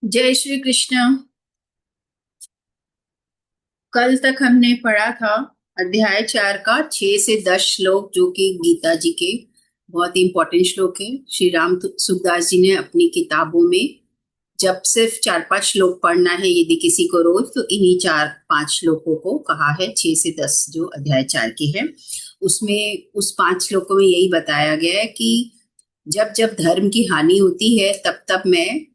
जय श्री कृष्ण। कल तक हमने पढ़ा था अध्याय 4 का 6 से 10 श्लोक, जो कि गीता जी के बहुत ही इंपॉर्टेंट श्लोक है। श्री राम सुखदास जी ने अपनी किताबों में जब सिर्फ 4-5 श्लोक पढ़ना है यदि किसी को रोज, तो इन्हीं 4-5 श्लोकों को कहा है। 6 से 10 जो अध्याय 4 की है, उसमें उस 5 श्लोकों में यही बताया गया है कि जब जब धर्म की हानि होती है तब तब मैं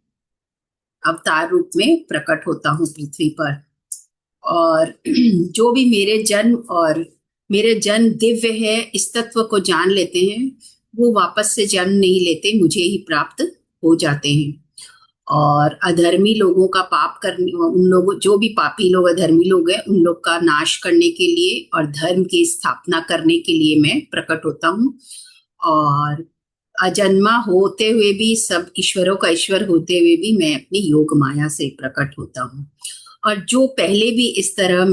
अवतार रूप में प्रकट होता हूँ पृथ्वी पर। और जो भी मेरे जन्म दिव्य है इस तत्व को जान लेते हैं, वो वापस से जन्म नहीं लेते, मुझे ही प्राप्त हो जाते हैं। और अधर्मी लोगों का पाप करने, उन लोगों जो भी पापी लोग अधर्मी लोग हैं उन लोग का नाश करने के लिए और धर्म की स्थापना करने के लिए मैं प्रकट होता हूँ। और अजन्मा होते हुए भी, सब ईश्वरों का ईश्वर होते हुए भी मैं अपनी योग माया से प्रकट होता हूँ। और जो पहले भी इस तरह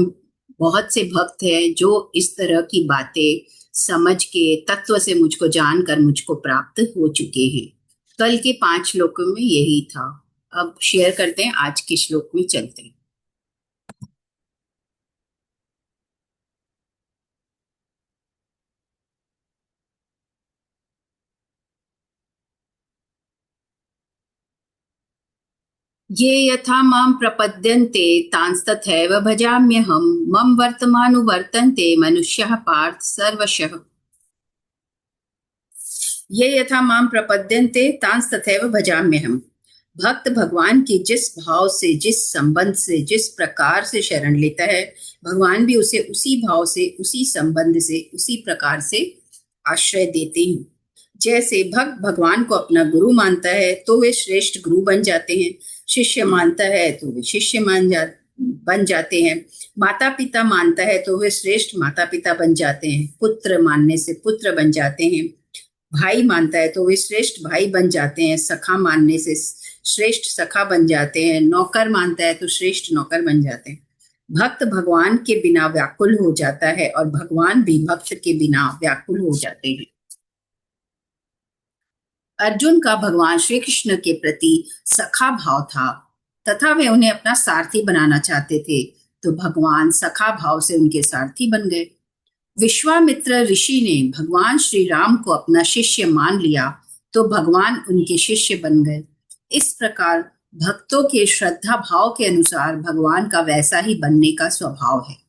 बहुत से भक्त हैं जो इस तरह की बातें समझ के तत्व से मुझको जानकर मुझको प्राप्त हो चुके हैं। कल के 5 श्लोकों में यही था। अब शेयर करते हैं, आज के श्लोक में चलते हैं। ये यथा मां प्रपद्यन्ते तांस्तथैव भजाम्यहम् मम वर्तमानुवर्तन्ते मनुष्याः पार्थ सर्वशः। ये यथा मां प्रपद्यन्ते तांस्तथैव भजाम्यहम्। भक्त भगवान की जिस भाव से, जिस संबंध से, जिस प्रकार से शरण लेता है, भगवान भी उसे उसी भाव से, उसी संबंध से, उसी प्रकार से आश्रय देते हैं। जैसे भक्त भगवान को अपना गुरु मानता है तो वे श्रेष्ठ गुरु बन जाते हैं, शिष्य मानता है तो वे शिष्य बन जाते हैं, माता पिता मानता है तो वे श्रेष्ठ माता पिता बन जाते हैं, पुत्र मानने से पुत्र बन जाते हैं, भाई मानता है तो वे श्रेष्ठ भाई बन जाते हैं, सखा मानने से श्रेष्ठ सखा बन जाते हैं, नौकर मानता है तो श्रेष्ठ नौकर बन जाते हैं। भक्त भगवान के बिना व्याकुल हो जाता है और भगवान भी भक्त के बिना व्याकुल हो जाते हैं। अर्जुन का भगवान श्री कृष्ण के प्रति सखा भाव था तथा वे उन्हें अपना सारथी बनाना चाहते थे, तो भगवान सखा भाव से उनके सारथी बन गए। विश्वामित्र ऋषि ने भगवान श्री राम को अपना शिष्य मान लिया तो भगवान उनके शिष्य बन गए। इस प्रकार भक्तों के श्रद्धा भाव के अनुसार भगवान का वैसा ही बनने का स्वभाव है।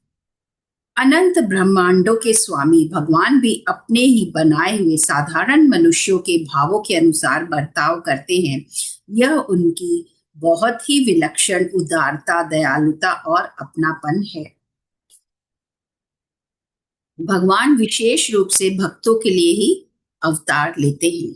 अनंत ब्रह्मांडों के स्वामी भगवान भी अपने ही बनाए हुए साधारण मनुष्यों के भावों के अनुसार बर्ताव करते हैं। यह उनकी बहुत ही विलक्षण उदारता, दयालुता और अपनापन है। भगवान विशेष रूप से भक्तों के लिए ही अवतार लेते हैं।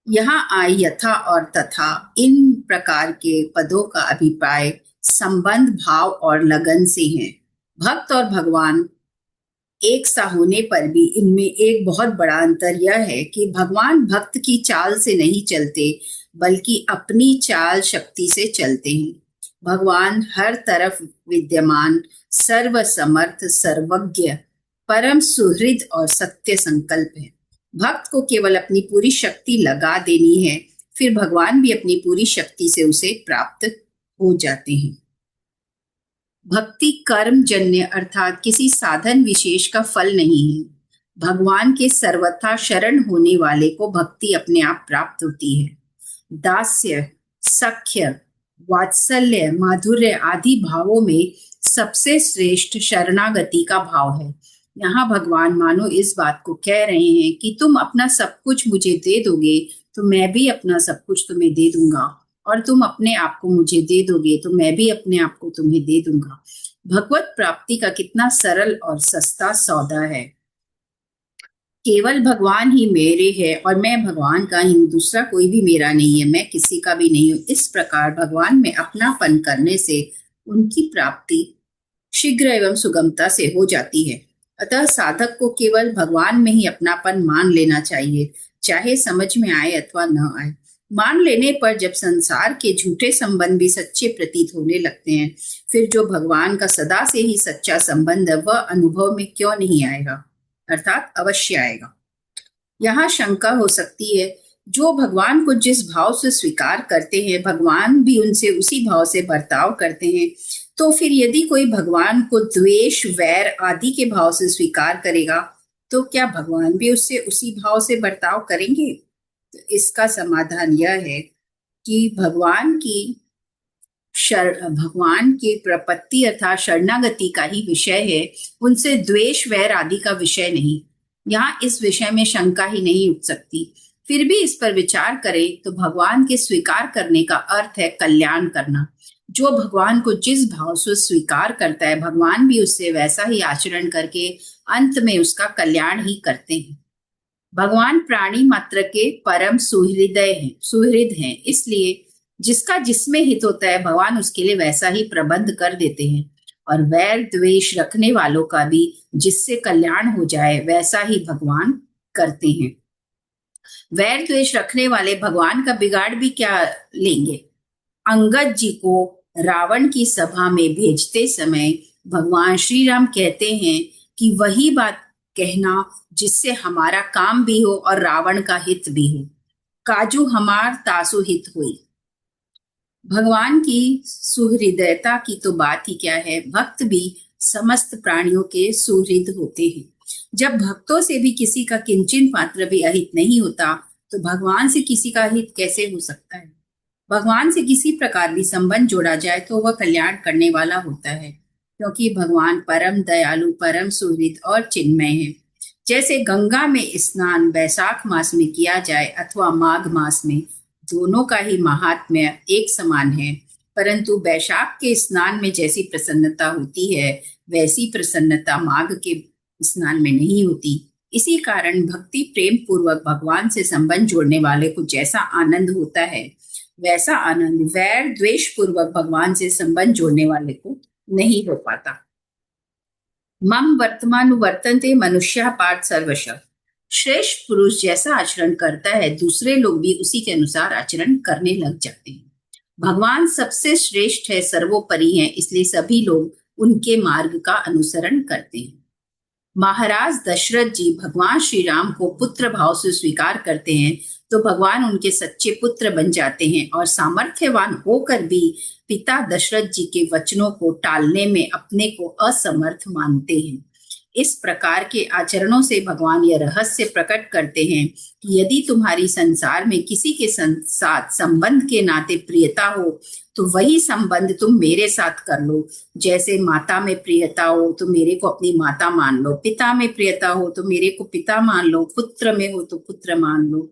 यहाँ आय, यथा और तथा इन प्रकार के पदों का अभिप्राय संबंध, भाव और लगन से है। भक्त और भगवान एक सा होने पर भी इनमें एक बहुत बड़ा अंतर यह है कि भगवान भक्त की चाल से नहीं चलते बल्कि अपनी चाल शक्ति से चलते हैं। भगवान हर तरफ विद्यमान, सर्वसमर्थ, सर्वज्ञ, परम सुहृद और सत्य संकल्प है। भक्त को केवल अपनी पूरी शक्ति लगा देनी है, फिर भगवान भी अपनी पूरी शक्ति से उसे प्राप्त हो जाते हैं। भक्ति कर्म जन्य अर्थात किसी साधन विशेष का फल नहीं है। भगवान के सर्वथा शरण होने वाले को भक्ति अपने आप प्राप्त होती है। दास्य, सख्य, वात्सल्य, माधुर्य आदि भावों में सबसे श्रेष्ठ शरणागति का भाव है। यहाँ भगवान मानो इस बात को कह रहे हैं कि तुम अपना सब कुछ मुझे दे दोगे तो मैं भी अपना सब कुछ तुम्हें दे दूंगा, और तुम अपने आप को मुझे दे दोगे तो मैं भी अपने आप को तुम्हें दे दूंगा। भगवत प्राप्ति का कितना सरल और सस्ता सौदा है। केवल भगवान ही मेरे है और मैं भगवान का ही हूँ, दूसरा कोई भी मेरा नहीं है, मैं किसी का भी नहीं हूँ। इस प्रकार भगवान में अपनापन करने से उनकी प्राप्ति शीघ्र एवं सुगमता से हो जाती है। अतः साधक को केवल भगवान में ही अपनापन मान लेना चाहिए, चाहे समझ में आए अथवा न आए। मान लेने पर जब संसार के झूठे संबंध भी सच्चे प्रतीत होने लगते हैं, फिर जो भगवान का सदा से ही सच्चा संबंध है वह अनुभव में क्यों नहीं आएगा, अर्थात अवश्य आएगा। यहाँ शंका हो सकती है जो भगवान को जिस भाव से स्वीकार करते हैं, भगवान भी उनसे उसी भाव से बर्ताव करते हैं। तो फिर यदि कोई भगवान को द्वेष, वैर आदि के भाव से स्वीकार करेगा, तो क्या भगवान भी उससे उसी भाव से बर्ताव करेंगे? तो इसका समाधान यह है कि भगवान की प्रपत्ति अर्थात शरणागति का ही विषय है, उनसे द्वेष, वैर आदि का विषय नहीं। यहाँ इस विषय में शंका ही नहीं उठ सकती। फिर भी इस पर विचार करें तो भगवान के स्वीकार करने का अर्थ है कल्याण करना। जो भगवान को जिस भाव से स्वीकार करता है, भगवान भी उससे वैसा ही आचरण करके अंत में उसका कल्याण ही करते हैं। भगवान प्राणी मात्र के परम सुहृद हैं, इसलिए जिसका जिसमें हित होता है, भगवान उसके लिए वैसा ही प्रबंध कर देते हैं। और वैर द्वेष रखने वालों का भी जिससे कल्याण हो जाए, वैसा ही भगवान करते हैं। वैर द्वेष रखने वाले भगवान का बिगाड़ भी क्या लेंगे? अंगद जी को रावण की सभा में भेजते समय भगवान श्री राम कहते हैं कि वही बात कहना जिससे हमारा काम भी हो और रावण का हित भी हो। काजू हमार तासु हित हुई। भगवान की सुहृदयता की तो बात ही क्या है, भक्त भी समस्त प्राणियों के सुहृद होते हैं। जब भक्तों से भी किसी का किंचन मात्र भी अहित नहीं होता, तो भगवान से किसी का हित कैसे हो सकता है? भगवान से किसी प्रकार भी संबंध जोड़ा जाए तो वह कल्याण करने वाला होता है, क्योंकि भगवान परम दयालु, परम सुहृद और चिन्मय है। जैसे गंगा में स्नान वैशाख मास में किया जाए अथवा माघ मास में, दोनों का ही महात्म्य एक समान है, परंतु वैशाख के स्नान में जैसी प्रसन्नता होती है, वैसी प्रसन्नता माघ के स्नान में नहीं होती। इसी कारण भक्ति प्रेम पूर्वक भगवान से संबंध जोड़ने वाले को जैसा आनंद होता है, वैसा आनंद वैर द्वेष पूर्वक भगवान से संबंध जोड़ने वाले को नहीं हो पाता। मम वर्तमान वर्तन्ते मनुष्य पार्थ सर्वशः। श्रेष्ठ पुरुष जैसा आचरण करता है, दूसरे लोग भी उसी के अनुसार आचरण करने लग जाते हैं। भगवान सबसे श्रेष्ठ है, सर्वोपरि है, इसलिए सभी लोग उनके मार्ग का अनुसरण करते हैं। महाराज दशरथ जी भगवान श्री राम को पुत्र भाव से स्वीकार करते हैं, तो भगवान उनके सच्चे पुत्र बन जाते हैं और सामर्थ्यवान होकर भी पिता दशरथ जी के वचनों को टालने में अपने को असमर्थ मानते हैं। इस प्रकार के आचरणों से भगवान यह रहस्य प्रकट करते हैं कि यदि तुम्हारी संसार में किसी के साथ संबंध के नाते प्रियता हो, तो वही संबंध तुम मेरे साथ कर लो। जैसे माता में प्रियता हो तो मेरे को अपनी माता मान लो, पिता में प्रियता हो तो मेरे को पिता मान लो, पुत्र में हो तो पुत्र मान लो।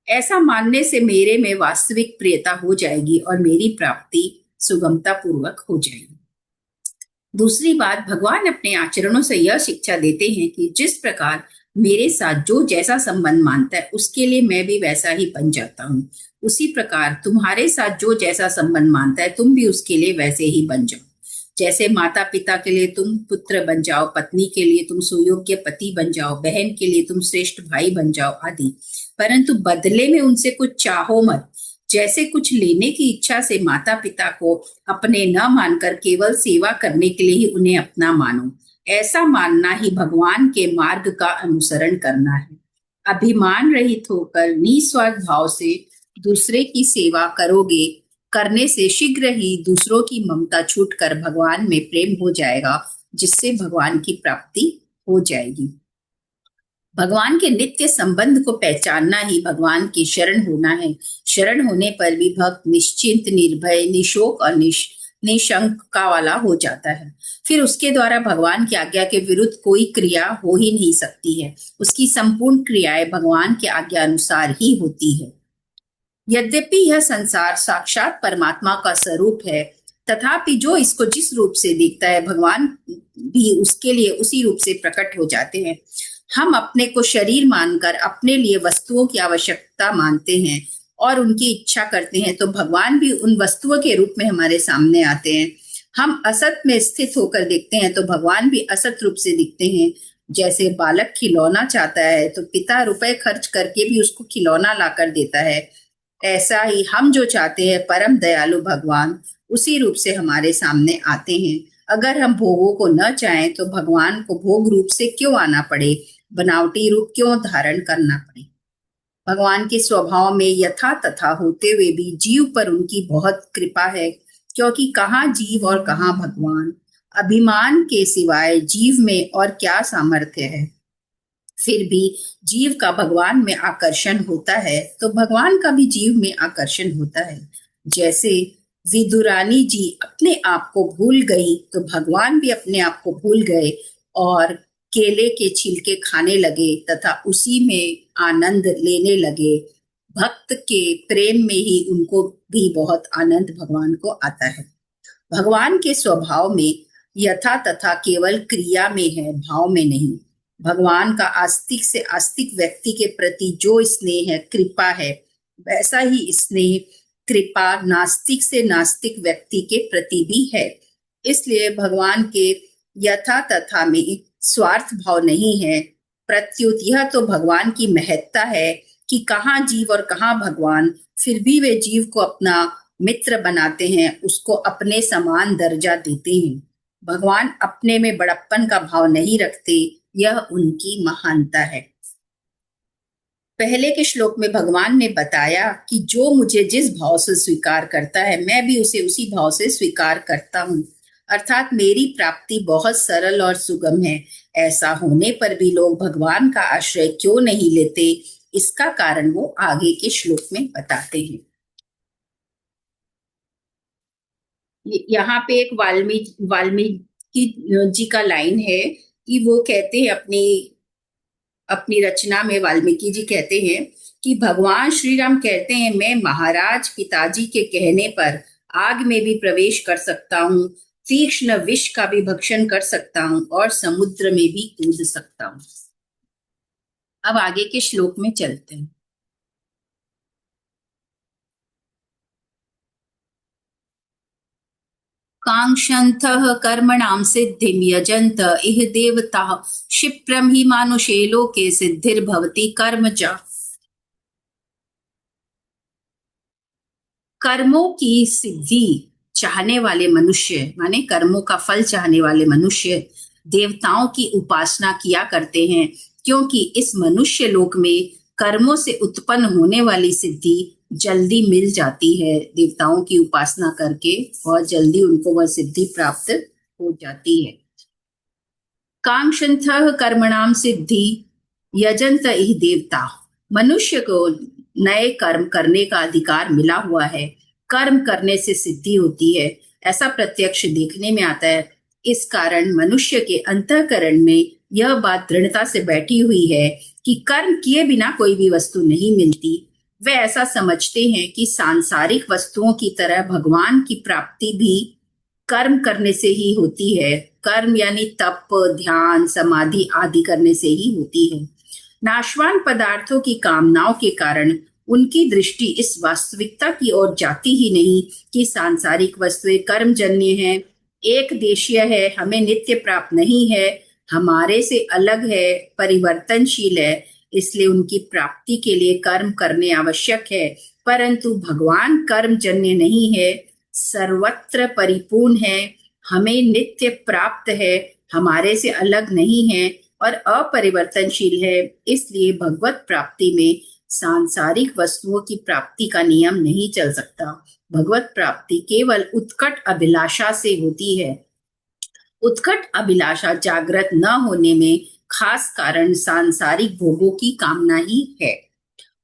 ऐसा मानने से मेरे में वास्तविक प्रियता हो जाएगी और मेरी प्राप्ति सुगमता पूर्वक हो जाएगी। दूसरी बात, भगवान अपने आचरणों से यह शिक्षा देते हैं कि जिस प्रकार मेरे साथ जो जैसा संबंध मानता है, उसके लिए मैं भी वैसा ही बन जाता हूँ। उसी प्रकार तुम्हारे साथ जो जैसा संबंध मानता है, तुम भी उसके लिए वैसे ही बन जाओ। जैसे माता पिता के लिए तुम पुत्र बन जाओ, पत्नी के लिए तुम सुयोग्य पति बन जाओ, बहन के लिए तुम श्रेष्ठ भाई बन जाओ आदि। परंतु बदले में उनसे कुछ चाहो मत। जैसे कुछ लेने की इच्छा से माता पिता को अपने न मानकर केवल सेवा करने के लिए ही उन्हें अपना मानो, ऐसा मानना ही भगवान के मार्ग का अनुसरण करना है। अभिमान रहित होकर निस्वार्थ भाव से दूसरे की सेवा करोगे, करने से शीघ्र ही दूसरों की ममता छूटकर भगवान में प्रेम हो जाएगा, जिससे भगवान की प्राप्ति हो जाएगी। भगवान के नित्य संबंध को पहचानना ही भगवान की शरण होना है। शरण होने पर भी भक्त निश्चिंत, निर्भय, निशोक और निशंका वाला हो जाता है। फिर उसके द्वारा भगवान की आज्ञा के विरुद्ध कोई क्रिया हो ही नहीं सकती है। उसकी संपूर्ण क्रियाएं भगवान के आज्ञा अनुसार ही होती है। यद्यपि यह संसार साक्षात परमात्मा का स्वरूप है, तथापि जो इसको जिस रूप से देखता है, भगवान भी उसके लिए उसी रूप से प्रकट हो जाते हैं। हम अपने को शरीर मानकर अपने लिए वस्तुओं की आवश्यकता मानते हैं और उनकी इच्छा करते हैं, तो भगवान भी उन वस्तुओं के रूप में हमारे सामने आते हैं। हम असत में स्थित होकर देखते हैं, तो भगवान भी असत रूप से दिखते हैं। जैसे बालक खिलौना चाहता है, तो पिता रुपए खर्च करके भी उसको खिलौना लाकर देता है। ऐसा ही हम जो चाहते हैं, परम दयालु भगवान उसी रूप से हमारे सामने आते हैं। अगर हम भोगों को न चाहें, तो भगवान को भोग रूप से क्यों आना पड़े, बनावटी रूप क्यों धारण करना पड़े। भगवान के स्वभाव में यथा तथा होते हुए भी जीव पर उनकी बहुत कृपा है, क्योंकि कहाँ जीव और कहाँ भगवान। अभिमान के सिवाय जीव में और क्या सामर्थ्य है। फिर भी जीव का भगवान में आकर्षण होता है तो भगवान का भी जीव में आकर्षण होता है। जैसे विदुरानी जी अपने आप को भूल गई तो भगवान भी अपने आप को भूल गए और केले के छिलके खाने लगे तथा उसी में आनंद लेने लगे। भक्त के प्रेम में ही उनको भी बहुत आनंद भगवान को आता है। भगवान के स्वभाव में यथा तथा केवल क्रिया में है, भाव में नहीं। भगवान का आस्तिक से आस्तिक व्यक्ति के प्रति जो स्नेह है, कृपा है, वैसा ही स्नेह कृपा नास्तिक से नास्तिक व्यक्ति के प्रति भी है। इसलिए भगवान के यथा तथा में स्वार्थ भाव नहीं है, प्रत्युत यह तो भगवान की महत्ता है कि कहाँ जीव और कहाँ भगवान, फिर भी वे जीव को अपना मित्र बनाते हैं, उसको अपने समान दर्जा देते हैं। भगवान अपने में बड़प्पन का भाव नहीं रखते, यह उनकी महानता है। पहले के श्लोक में भगवान ने बताया कि जो मुझे जिस भाव से स्वीकार करता है, मैं भी उसे उसी भाव से स्वीकार करता हूँ। अर्थात मेरी प्राप्ति बहुत सरल और सुगम है। ऐसा होने पर भी लोग भगवान का आश्रय क्यों नहीं लेते, इसका कारण वो आगे के श्लोक में बताते हैं। यहाँ पे एक वाल्मीकि जी का लाइन है कि वो कहते हैं अपनी अपनी रचना में वाल्मीकि जी कहते हैं कि भगवान श्री राम कहते हैं, मैं महाराज पिताजी के कहने पर आग में भी प्रवेश कर सकता हूँ, तीक्ष्ण विष का भी भक्षण कर सकता हूँ और समुद्र में भी कूद सकता हूँ। अब आगे के श्लोक में चलते हैं। कांक्षन्तः कर्मणां सिद्धिं यजन्त इह देवताः क्षिप्रं हि मानुषे लोके सिद्धिर्भवति कर्मजा। कर्मों की सिद्धि चाहने वाले मनुष्य, माने कर्मों का फल चाहने वाले मनुष्य देवताओं की उपासना किया करते हैं, क्योंकि इस मनुष्य लोक में कर्मों से उत्पन्न होने वाली सिद्धि जल्दी मिल जाती है। देवताओं की उपासना करके बहुत जल्दी उनको वह सिद्धि प्राप्त हो जाती है। कांक्षन्तः कर्मणाम सिद्धि यजंत इह देवता। मनुष्य को नए कर्म करने का अधिकार मिला हुआ है, कर्म करने से सिद्धि होती है, ऐसा प्रत्यक्ष देखने में आता है। इस कारण मनुष्य के अंतःकरण में यह बात दृढ़ता से बैठी हुई है कि कर्म किए बिना कोई भी वस्तु नहीं मिलती। वे ऐसा समझते हैं कि सांसारिक वस्तुओं की तरह भगवान की प्राप्ति भी कर्म करने से ही होती है। कर्म यानी तप, ध्यान, समाधि आदि करने से ही होती है। नाशवान पदार्थों की कामनाओं के कारण उनकी दृष्टि इस वास्तविकता की ओर जाती ही नहीं कि सांसारिक वस्तुएं कर्मजन्य हैं, एक देशीय है, हमें नित्य प्राप्त नहीं है, हमारे से अलग है, परिवर्तनशील है, इसलिए उनकी प्राप्ति के लिए कर्म करने आवश्यक है। परंतु भगवान कर्मजन्य नहीं है, सर्वत्र परिपूर्ण है, हमें नित्य प्राप्त है, हमारे से अलग नहीं है और अपरिवर्तनशील है। इसलिए भगवत प्राप्ति में सांसारिक वस्तुओं की प्राप्ति का नियम नहीं चल सकता। भगवत प्राप्ति केवल उत्कट अभिलाषा से होती है। उत्कट अभिलाषा जागृत न होने में खास कारण सांसारिक भोगों की कामना ही है।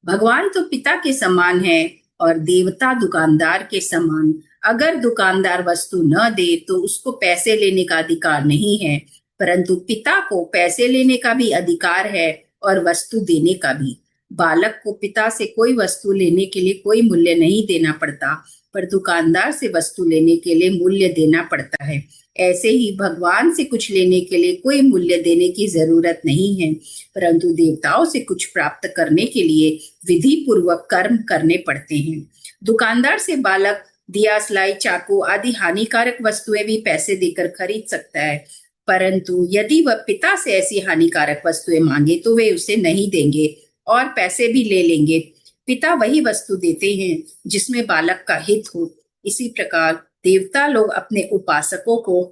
भगवान तो पिता के समान है और देवता दुकानदार के समान। अगर दुकानदार वस्तु न दे तो उसको पैसे लेने का अधिकार नहीं है, परंतु पिता को पैसे लेने का भी अधिकार है और वस्तु देने का भी। बालक को पिता से कोई वस्तु लेने के लिए कोई मूल्य नहीं देना पड़ता, पर दुकानदार से वस्तु लेने के लिए मूल्य देना पड़ता है। ऐसे ही भगवान से कुछ लेने के लिए कोई मूल्य देने की जरूरत नहीं है, परंतु देवताओं से कुछ प्राप्त करने के लिए विधि पूर्वक कर्म करने पड़ते हैं। दुकानदार से बालक दिया, सिलाई, चाकू आदि हानिकारक वस्तुएं भी पैसे देकर खरीद सकता है, परंतु यदि वह पिता से ऐसी हानिकारक वस्तुएं मांगे तो वे उसे नहीं देंगे और पैसे भी ले लेंगे। पिता वही वस्तु देते हैं जिसमें बालक का हित हो। इसी प्रकार देवता लोग अपने उपासकों को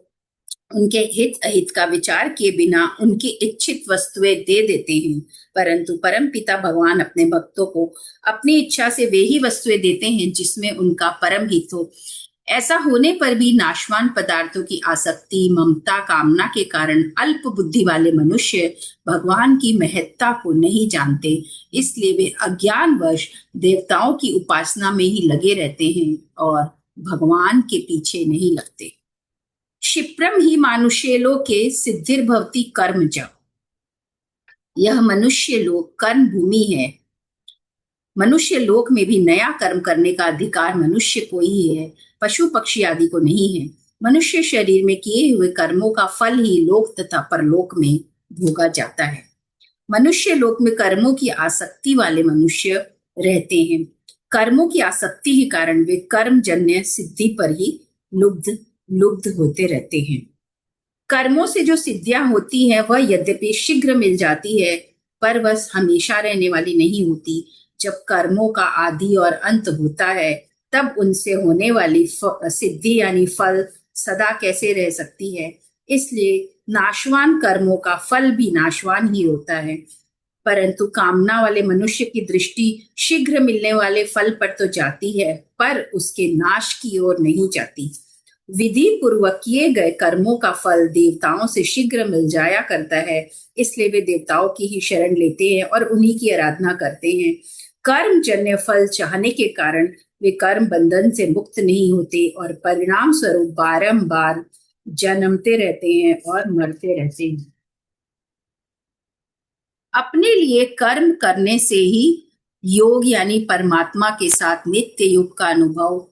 उनके हित अहित का विचार किए बिना उनकी इच्छित वस्तुएं दे देते हैं, परंतु परमपिता भगवान अपने भक्तों को अपनी इच्छा से वे ही वस्तुएं देते हैं जिसमें उनका परम हित हो। ऐसा होने पर भी नाशवान पदार्थों की आसक्ति, ममता, कामना के कारण अल्प बुद्धि वाले मनुष्य भगवान की महत्ता को नहीं जानते, इसलिए वे अज्ञानवश देवताओं की उपासना में ही लगे रहते हैं और भगवान के पीछे नहीं लगते। क्षिप्रम ही मानुष्य लोके सिद्धिर्भवति कर्मज। यह मनुष्य लोक कर्म भूमि है। मनुष्य लोक में भी नया कर्म करने का अधिकार मनुष्य को ही है, पशु पक्षी आदि को नहीं है। मनुष्य शरीर में किए हुए कर्मों का फल ही लोक तथा परलोक में भोगा जाता है। मनुष्य लोक में कर्मों की आसक्ति वाले मनुष्य रहते हैं। कर्मों की आसक्ति के कारण वे कर्मजन्य सिद्धि पर ही लुब्ध लुब्ध होते रहते हैं। कर्मों से जो सिद्धियां होती है वह यद्यपि शीघ्र मिल जाती है, पर वह हमेशा रहने वाली नहीं होती। जब कर्मों का आदि और अंत होता है, तब उनसे होने वाली सिद्धि यानी फल सदा कैसे रह सकती है। इसलिए नाशवान कर्मों का फल भी नाशवान ही होता है, परंतु कामना वाले मनुष्य की दृष्टि शीघ्र मिलने वाले फल पर तो जाती है, पर उसके नाश की ओर नहीं जाती। विधि पूर्वक किए गए कर्मों का फल देवताओं से शीघ्र मिल जाया करता है, इसलिए वे देवताओं की ही शरण लेते हैं और उन्हीं की आराधना करते हैं। कर्म जन्य फल चाहने के कारण वे कर्म बंधन से मुक्त नहीं होते और परिणाम स्वरूप बारंबार जन्मते रहते हैं और मरते रहते हैं। अपने लिए कर्म करने से ही योग यानी परमात्मा के साथ नित्य योग का अनुभव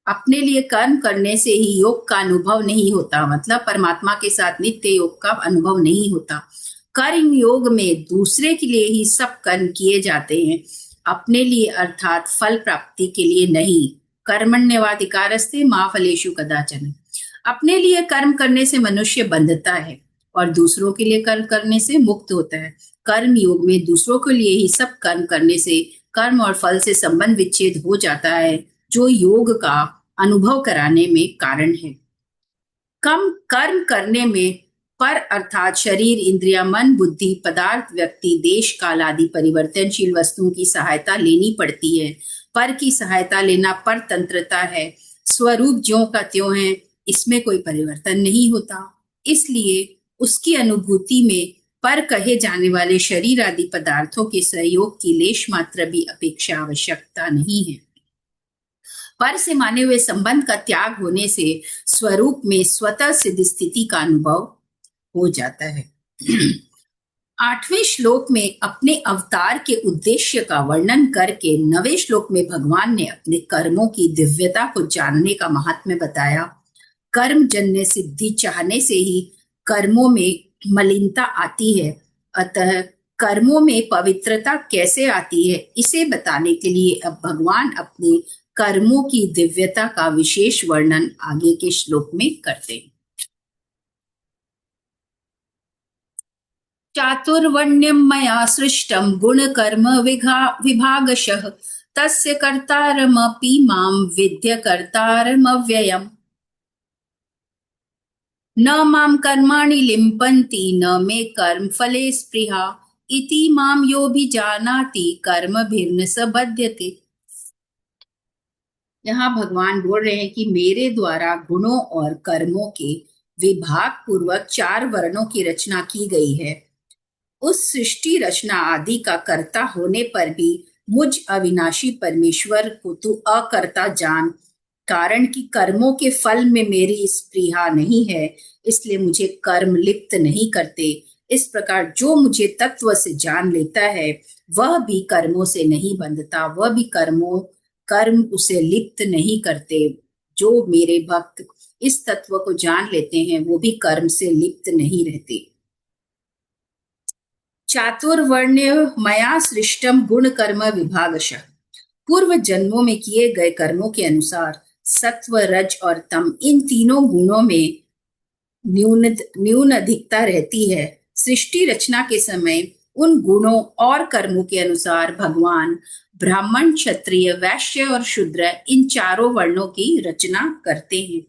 अपने लिए कर्म करने से ही योग का अनुभव नहीं होता, मतलब परमात्मा के साथ नित्य योग का अनुभव नहीं होता। कर्म योग में दूसरे के लिए ही सब कर्म किए जाते हैं, अपने लिए अर्थात फल प्राप्ति के लिए नहीं। कर्मण्येवाधिकारस्ते मा फलेषु कदाचन। अपने लिए कर्म करने से मनुष्य बंधता है और दूसरों के लिए कर्म करने से मुक्त होता है। कर्म योग में दूसरों के लिए ही सब कर्म करने से कर्म और फल से संबंध विच्छेद हो जाता है, जो योग का अनुभव कराने में कारण है। कम कर्म करने में पर अर्थात शरीर, इंद्रिया, मन, बुद्धि, पदार्थ, व्यक्ति, देश, काल आदि परिवर्तनशील वस्तुओं की सहायता लेनी पड़ती है। पर की सहायता लेना परतंत्रता है। स्वरूप ज्यों का त्यों है, इसमें कोई परिवर्तन नहीं होता, इसलिए उसकी अनुभूति में पर कहे जाने वाले शरीर आदि पदार्थों के सहयोग की लेश मात्र भी अपेक्षा आवश्यकता नहीं है। पर से माने हुए संबंध का त्याग होने से स्वरूप में स्वतः सिद्ध स्थिति का अनुभव हो जाता है। 8वें श्लोक में अपने अवतार के उद्देश्य का वर्णन करके 9वें श्लोक में भगवान ने अपने कर्मों की दिव्यता को जानने का महात्म्य बताया। कर्म जन्य सिद्धि चाहने से ही कर्मों में मलिनता आती है, अतः कर्मों में पवित्रता कैसे आती है इसे बताने के लिए अब भगवान अपने कर्मों की दिव्यता का विशेष वर्णन आगे के श्लोक में करते हैं। चातुर्वर्ण्यं मया सृष्टं गुणकर्म विभागशः तस्य कर्तारमपि मां विद्य कर्तारमव्ययम्। न मां कर्माणि लिम्पन्ति न मे कर्म फले स्पृहा इति मां योऽभिजानाति कर्मभिर्न स बध्यते। यहाँ भगवान बोल रहे हैं कि मेरे द्वारा गुणों और कर्मों के विभाग पूर्वक 4 वर्णों की रचना की गई है। उस सृष्टि रचना आदि का कर्ता होने पर भी मुझ अविनाशी परमेश्वर को तू अकर्ता जान, कारण कि कर्मों के फल में मेरी स्पृहा नहीं है, इसलिए मुझे कर्म लिप्त नहीं करते। इस प्रकार जो मुझे तत्व से जान लेता है वह भी कर्मों से नहीं बंधता, वह भी कर्म उसे लिप्त नहीं करते। जो मेरे भक्त इस तत्व को जान लेते हैं वो भी कर्म से लिप्त नहीं रहते। चातुर्वर्ण्य मया सृष्टम गुण कर्म विभागशः। पूर्व जन्मों में किए गए कर्मों के अनुसार सत्व, रज और तम इन तीनों गुणों में न्यून अधिकता रहती है। सृष्टि रचना के समय उन गुणों और कर्मों के अनुसार भगवान ब्राह्मण, क्षत्रिय, वैश्य और शूद्र इन 4 वर्णों की रचना करते हैं।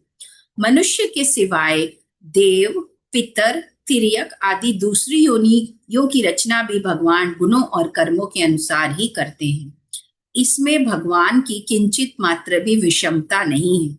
मनुष्य के सिवाय देव, पितर, तिर्यक आदि दूसरी योनियों की रचना भी भगवान गुणों और कर्मों के अनुसार ही करते हैं। इसमें भगवान की किंचित मात्र भी विषमता नहीं है।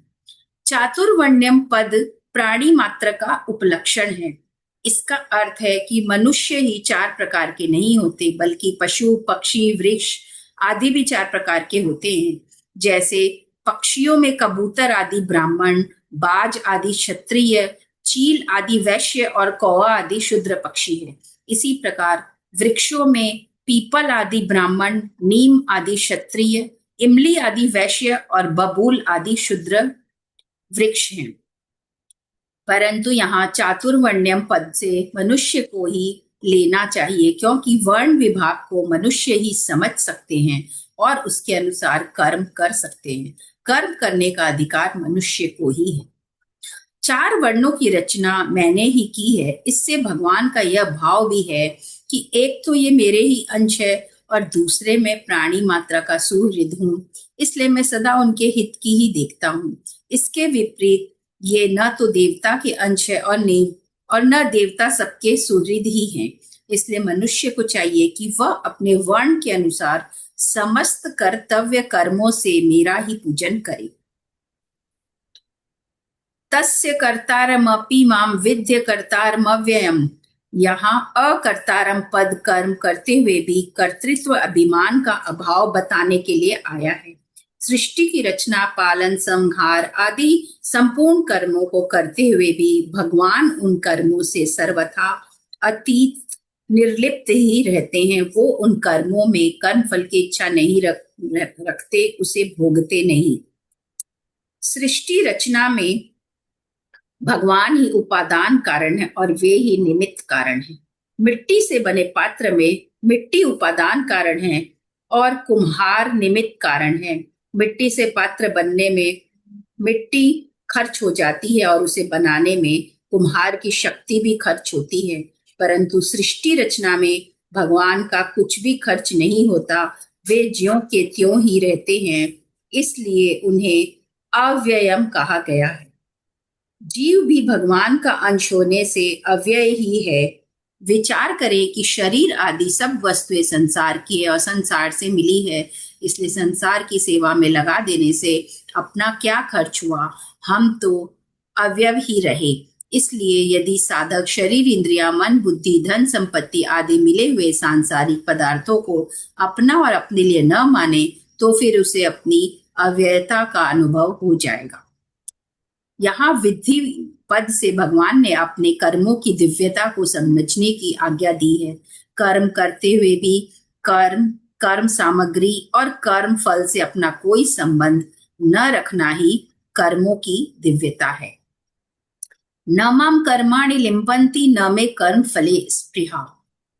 चातुर्वर्ण्यम पद प्राणी मात्र का उपलक्षण है। इसका अर्थ है कि मनुष्य ही चार प्रकार के नहीं होते, बल्कि पशु, पक्षी, वृक्ष आदि भी चार प्रकार के होते हैं। जैसे पक्षियों में कबूतर आदि ब्राह्मण, बाज आदि क्षत्रिय, चील आदि वैश्य और कौवा आदि शूद्र पक्षी है। इसी प्रकार वृक्षों में पीपल आदि ब्राह्मण, नीम आदि क्षत्रिय, इमली आदि वैश्य और बबूल आदि शूद्र वृक्ष हैं। परंतु यहाँ चातुर्वर्ण्यम पद से मनुष्य को ही लेना चाहिए, क्योंकि वर्ण विभाग को मनुष्य ही समझ सकते हैं और उसके अनुसार कर्म कर सकते हैं। कर्म करने का अधिकार मनुष्य को ही है। चार वर्णों की रचना मैंने ही की है। इससे भगवान का यह भाव भी है कि एक तो ये मेरे ही अंश है और दूसरे में प्राणी मात्रा का सुहृद हूँ, इसलिए मैं सदा उनके हित की ही देखता हूँ। इसके विपरीत ये न तो देवता के अंश है और न देवता सबके सुहृद ही हैं। इसलिए मनुष्य को चाहिए कि वह अपने वर्ण के अनुसार समस्त कर्तव्य कर्मों से मेरा ही पूजन करे। तस्य कर्तारमपि माम विद्य कर्तारमव्ययम्। यहाँ अकर्तारम पद कर्म करते हुए भी कर्तृत्व अभिमान का अभाव बताने के लिए आया है। सृष्टि की रचना, पालन, संहार आदि संपूर्ण कर्मों को करते हुए भी भगवान उन कर्मों से सर्वथा अतीत निर्लिप्त ही रहते हैं। वो उन कर्मों में कर्म फल की इच्छा नहीं रखते, उसे भोगते नहीं। सृष्टि रचना में भगवान ही उपादान कारण है और वे ही निमित्त कारण है। मिट्टी से बने पात्र में मिट्टी उपादान कारण है और कुम्हार निमित्त कारण है। मिट्टी से पात्र बनने में मिट्टी खर्च हो जाती है और उसे बनाने में कुम्हार की शक्ति भी खर्च होती है। परंतु सृष्टि रचना में भगवान का कुछ भी खर्च नहीं होता, वे ज्यों के त्यों ही रहते हैं, इसलिए उन्हें अव्ययम कहा गया है। जीव भी भगवान का अंश होने से अव्यय ही है। विचार करें कि शरीर आदि सब वस्तुएं संसार की है और संसार से मिली है, इसलिए संसार की सेवा में लगा देने से अपना क्या खर्च हुआ, हम तो अव्यय ही रहे। इसलिए यदि साधक शरीर, इंद्रिया, मन, बुद्धि, धन, संपत्ति आदि मिले हुए सांसारिक पदार्थों को अपना और अपने लिए न माने, तो फिर उसे अपनी अव्ययता का अनुभव हो जाएगा। यहाँ विधि पद से भगवान ने अपने कर्मों की दिव्यता को समझने की आज्ञा दी है। कर्म करते हुए भी कर्म सामग्री और कर्म फल से अपना कोई संबंध न रखना ही कर्मों की दिव्यता है। न माम कर्माणि लिम्पन्ति न मे कर्म फले स्पृहा।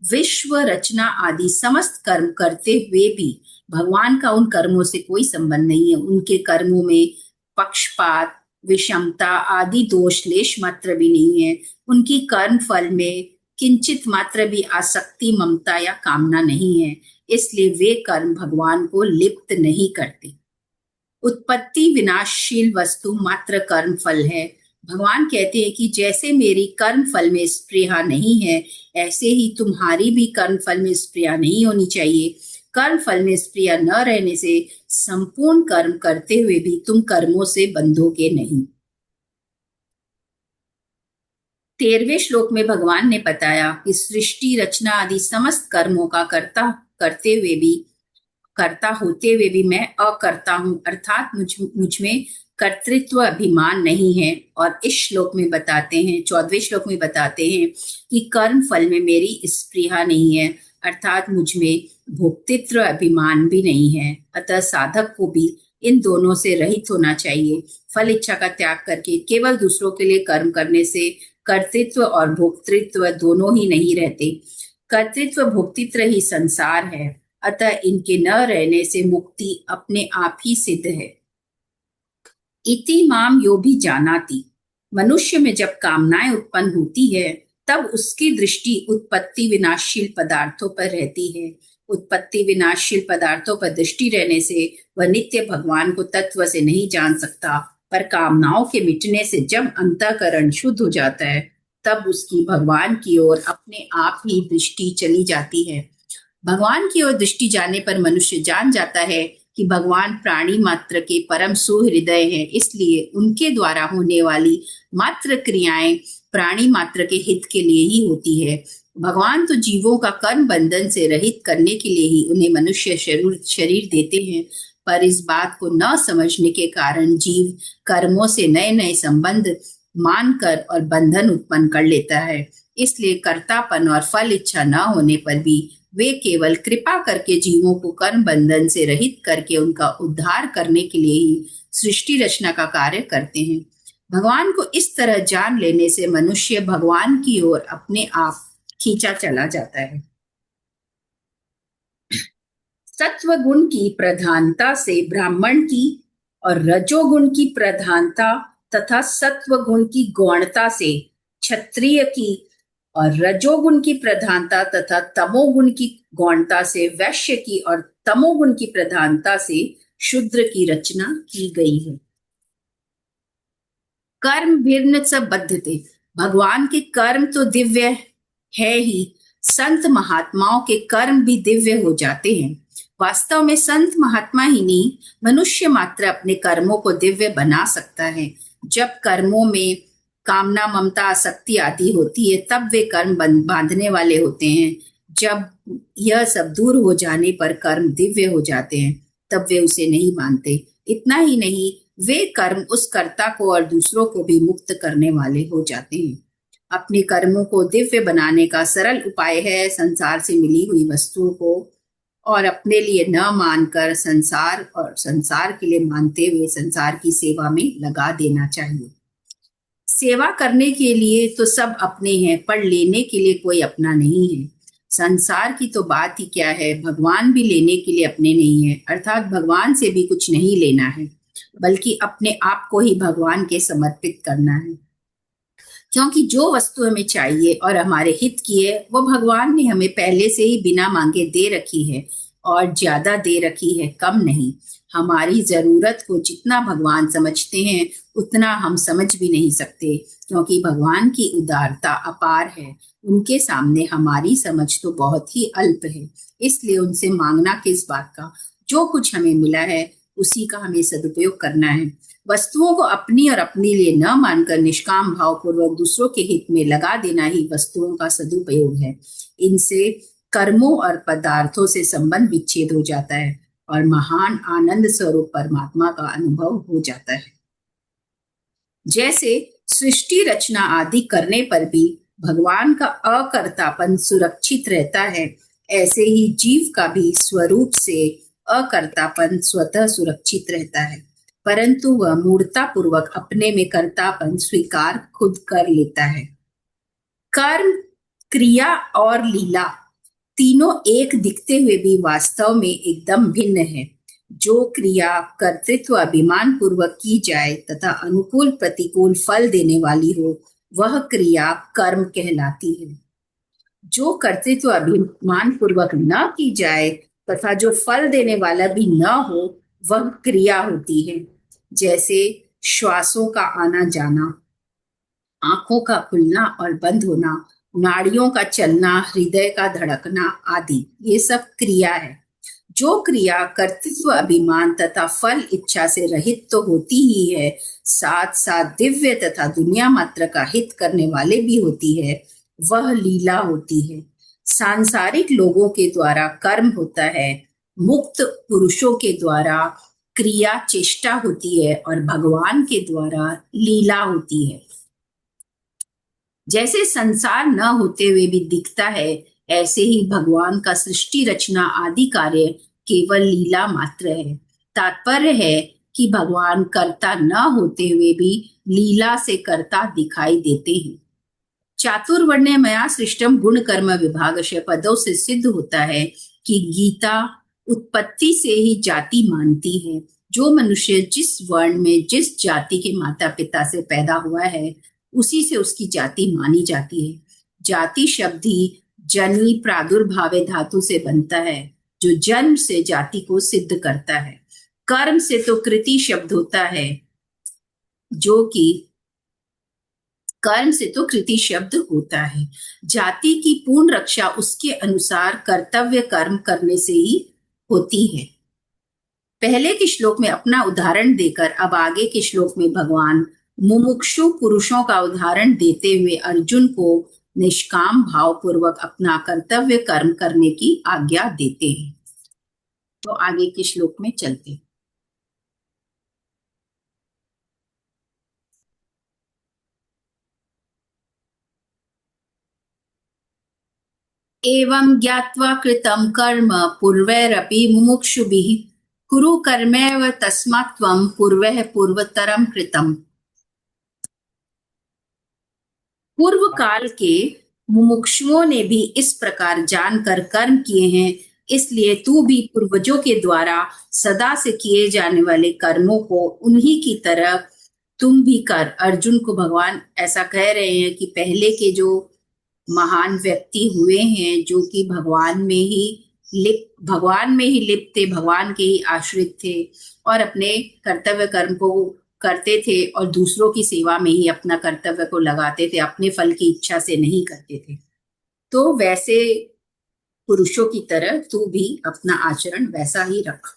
विश्व रचना आदि समस्त कर्म करते हुए भी भगवान का उन कर्मों से कोई संबंध नहीं है। उनके कर्मों में पक्षपात, विषमता आदि दोष लेश मात्र भी नहीं है। उनकी कर्म फल में किंचित मात्र भी आसक्ति, ममता या कामना नहीं है, इसलिए वे कर्म भगवान को लिप्त नहीं करते। उत्पत्ति विनाशशील वस्तु मात्र कर्म फल है। भगवान कहते हैं कि जैसे मेरी कर्म फल में स्पृहा नहीं है, ऐसे ही तुम्हारी भी कर्म फल में स्पृहा नहीं होनी चाहिए। कर्म फल में स्पृहा न रहने से संपूर्ण कर्म करते हुए भी तुम कर्मों से बंधोगे नहीं। 13वें श्लोक में भगवान ने बताया कि सृष्टि रचना आदि समस्त कर्मों का करता होते हुए भी मैं अकर्ता हूं, अर्थात मुझ में कर्तृत्व अभिमान नहीं है। और इस श्लोक में बताते हैं, 14वें श्लोक में बताते हैं कि कर्म फल में मेरी स्पृहा नहीं है, अर्थात मुझ में भोक्तृत्व अभिमान भी नहीं है। अतः साधक को भी इन दोनों से रहित होना चाहिए। फल इच्छा का त्याग करके केवल दूसरों के लिए कर्म करने से कर्तृत्व और भोक्तृत्व दोनों ही नहीं रहते। कर्तृत्व भोक्तृत्व ही संसार है, अतः इनके न रहने से मुक्ति अपने आप ही सिद्ध है। इति माम यो भी जानाति। मनुष्य में जब कामनाएं उत्पन्न होती है, तब उसकी दृष्टि उत्पत्ति विनाशशील पदार्थों पर रहती है। उत्पत्ति विनाशशील पदार्थों पर दृष्टि रहने से वह नित्य भगवान को तत्व से नहीं जान सकता, पर कामनाओं के मिटने से जब अंतःकरण शुद्ध हो जाता है, तब उसकी भगवान की ओर अपने आप ही दृष्टि चली जाती है। भगवान की ओर दृष्टि जाने पर मनुष्य जान जाता है कि भगवान प्राणी मात्र के परम सुहृदय हैं, इसलिए उनके द्वारा होने वाली मात्र क्रियाएं प्राणी मात्र के हित के लिए ही होती है। भगवान तो जीवों का कर्म बंधन से रहित करने के लिए ही उन्हें मनुष्य शरीर देते हैं, पर इस बात को न समझने के कारण जीव कर्मों से नए नए संबंध मानकर और बंधन उत्पन्न कर लेता है। इसलिए कर्तापन और फल इच्छा न होने पर भी वे केवल कृपा करके जीवों को कर्म बंधन से रहित करके उनका उद्धार करने के लिए ही सृष्टि रचना का कार्य करते हैं। भगवान को इस तरह जान लेने से मनुष्य भगवान की ओर अपने आप खींचा चला जाता है। सत्व गुण की प्रधानता से ब्राह्मण की और रजोगुण की प्रधानता तथा सत्व गुण की गौणता से क्षत्रिय की और रजोगुण की प्रधानता तथा तमोगुण की गौणता से वैश्य की और तमोगुण की प्रधानता से शूद्र की रचना की गई है। कर्म भिन्न स बद्धते, भगवान के कर्म तो दिव्य है ही, संत महात्माओं के कर्म भी दिव्य हो जाते हैं। वास्तव में संत महात्मा ही नहीं, मनुष्य मात्र अपने कर्मों को दिव्य बना सकता है। जब कर्मों में कामना ममता आसक्ति आदि होती है, तब वे कर्म बांधने वाले होते हैं। जब यह सब दूर हो जाने पर कर्म दिव्य हो जाते हैं, तब वे उसे नहीं मानते। इतना ही नहीं, वे कर्म उस कर्ता को और दूसरों को भी मुक्त करने वाले हो जाते हैं। अपने कर्मों को दिव्य बनाने का सरल उपाय है संसार से मिली हुई वस्तुओं को और अपने लिए न मानकर संसार और संसार के लिए मानते हुए संसार की सेवा में लगा देना चाहिए। सेवा करने के लिए तो सब अपने हैं, पर लेने के लिए कोई अपना नहीं है। संसार की तो बात ही क्या है, भगवान भी लेने के लिए अपने नहीं है, अर्थात भगवान से भी कुछ नहीं लेना है, बल्कि अपने आप को ही भगवान के समर्पित करना है। क्योंकि जो वस्तु हमें चाहिए और हमारे हित की है, वो भगवान ने हमें पहले से ही बिना मांगे दे रखी है, और ज्यादा दे रखी है, कम नहीं। हमारी जरूरत को जितना भगवान समझते हैं, उतना हम समझ भी नहीं सकते, क्योंकि भगवान की उदारता अपार है। उनके सामने हमारी समझ तो बहुत ही अल्प है। इसलिए उनसे मांगना किस बात का, जो कुछ हमें मिला है उसी का हमें सदुपयोग करना है। वस्तुओं को अपनी और अपने लिए न मानकर निष्काम भाव पूर्वक दूसरों के हित में लगा देना ही वस्तुओं का सदुपयोग है। इनसे कर्मों और पदार्थों से संबंध विच्छेद हो जाता है और महान आनंद स्वरूप परमात्मा का अनुभव हो जाता है। जैसे सृष्टि रचना आदि करने पर भी भगवान का अकर्तापन सुरक्षित रहता है, ऐसे ही जीव का भी स्वरूप से अकर्तापन स्वतः सुरक्षित रहता है, परंतु वह मूर्ता पूर्वक अपने में कर्तापन स्वीकार खुद कर लेता है। कर्म, क्रिया और लीला तीनों एक दिखते हुए भी वास्तव में एकदम भिन्न है। जो क्रिया कर्तृत्व अभिमान पूर्वक की जाए तथा अनुकूल प्रतिकूल फल देने वाली हो, वह क्रिया कर्म कहलाती है। जो कर्तृत्व अभिमान पूर्वक न की जाए तथा जो फल देने वाला भी न हो, वह क्रिया होती है। जैसे श्वासों का आना जाना, आंखों का खुलना और बंद होना, नाड़ियों का चलना, हृदय का धड़कना आदि, ये सब क्रिया है। जो क्रिया कर्तृत्व अभिमान तथा फल इच्छा से रहित तो होती ही है, साथ साथ दिव्य तथा दुनिया मात्र का हित करने वाले भी होती है, वह लीला होती है। सांसारिक लोगों के द्वारा कर्म होता है, मुक्त पुरुषों के द्वारा क्रिया चेष्टा होती है और भगवान के द्वारा लीला होती है। जैसे संसार न होते हुए भी दिखता है, ऐसे ही भगवान का सृष्टि रचना आदि कार्य केवल लीला मात्र है। तात्पर्य है कि भगवान कर्ता न होते हुए भी लीला से कर्ता दिखाई देते हैं। चातुर्वर्ण्य मया सृष्टम गुण कर्म विभागश पदों से सिद्ध होता है कि गीता उत्पत्ति से ही जाति मानती है। जो मनुष्य जिस वर्ण में जिस जाति के माता पिता से पैदा हुआ है, उसी से उसकी जाति मानी जाती है। जाति शब्द ही जनी प्रादुर्भावे धातु से बनता है, जो जन्म से जाति को सिद्ध करता है। कर्म से तो कृति शब्द होता है, जो कि कर्म से तो कृति शब्द होता है। जाति की पूर्ण रक्षा उसके अनुसार कर्तव्य कर्म करने से ही होती है। पहले के श्लोक में अपना उदाहरण देकर अब आगे के श्लोक में भगवान मुमुक्षु पुरुषों का उदाहरण देते हुए अर्जुन को निष्काम भाव पूर्वक अपना कर्तव्य कर्म करने की आज्ञा देते हैं। तो आगे के श्लोक में चलते हैं। एवं ज्ञात्वा कृतं कर्म पूर्वैरपि मुमुक्षुभिः कुरु कर्मैव तस्मात् त्वं पूर्वैः पूर्वतरं कृतम्। पूर्व काल के मुमुक्षुओं ने भी इस प्रकार जानकर कर्म किए हैं, इसलिए तू भी पूर्वजों के द्वारा सदा से किए जाने वाले कर्मों को उन्हीं की तरह तुम भी कर। अर्जुन को भगवान ऐसा कह रहे हैं कि पहले के जो महान व्यक्ति हुए हैं, जो कि भगवान में ही लिप्त थे, भगवान के ही आश्रित थे और अपने कर्तव्य कर्म को करते थे और दूसरों की सेवा में ही अपना कर्तव्य को लगाते थे, अपने फल की इच्छा से नहीं करते थे। तो वैसे पुरुषों की तरह तू भी अपना आचरण वैसा ही रख।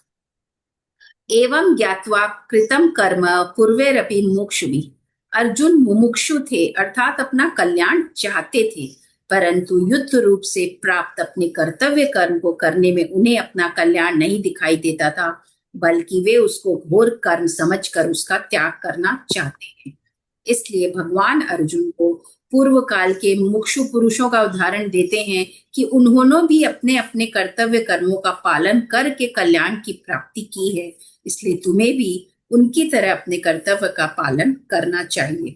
एवं ज्ञात्वा कृतं कर्म पूर्वैरपि मुमुक्षुभिः। अर्जुन मुमुक्षु थे, अर्थात अपना कल्याण चाहते थे, परंतु युद्ध रूप से प्राप्त अपने कर्तव्य कर्म को करने में उन्हें अपना कल्याण नहीं दिखाई देता था, बल्कि वे उसको घोर कर्म समझकर उसका त्याग करना चाहते हैं। इसलिए भगवान अर्जुन को पूर्व काल के मुमुक्षु पुरुषों का उदाहरण देते हैं कि उन्होंने भी अपने अपने कर्तव्य कर्मों का पालन करके कल्याण की प्राप्ति की है, इसलिए तुम्हें भी उनकी तरह अपने कर्तव्य का पालन करना चाहिए।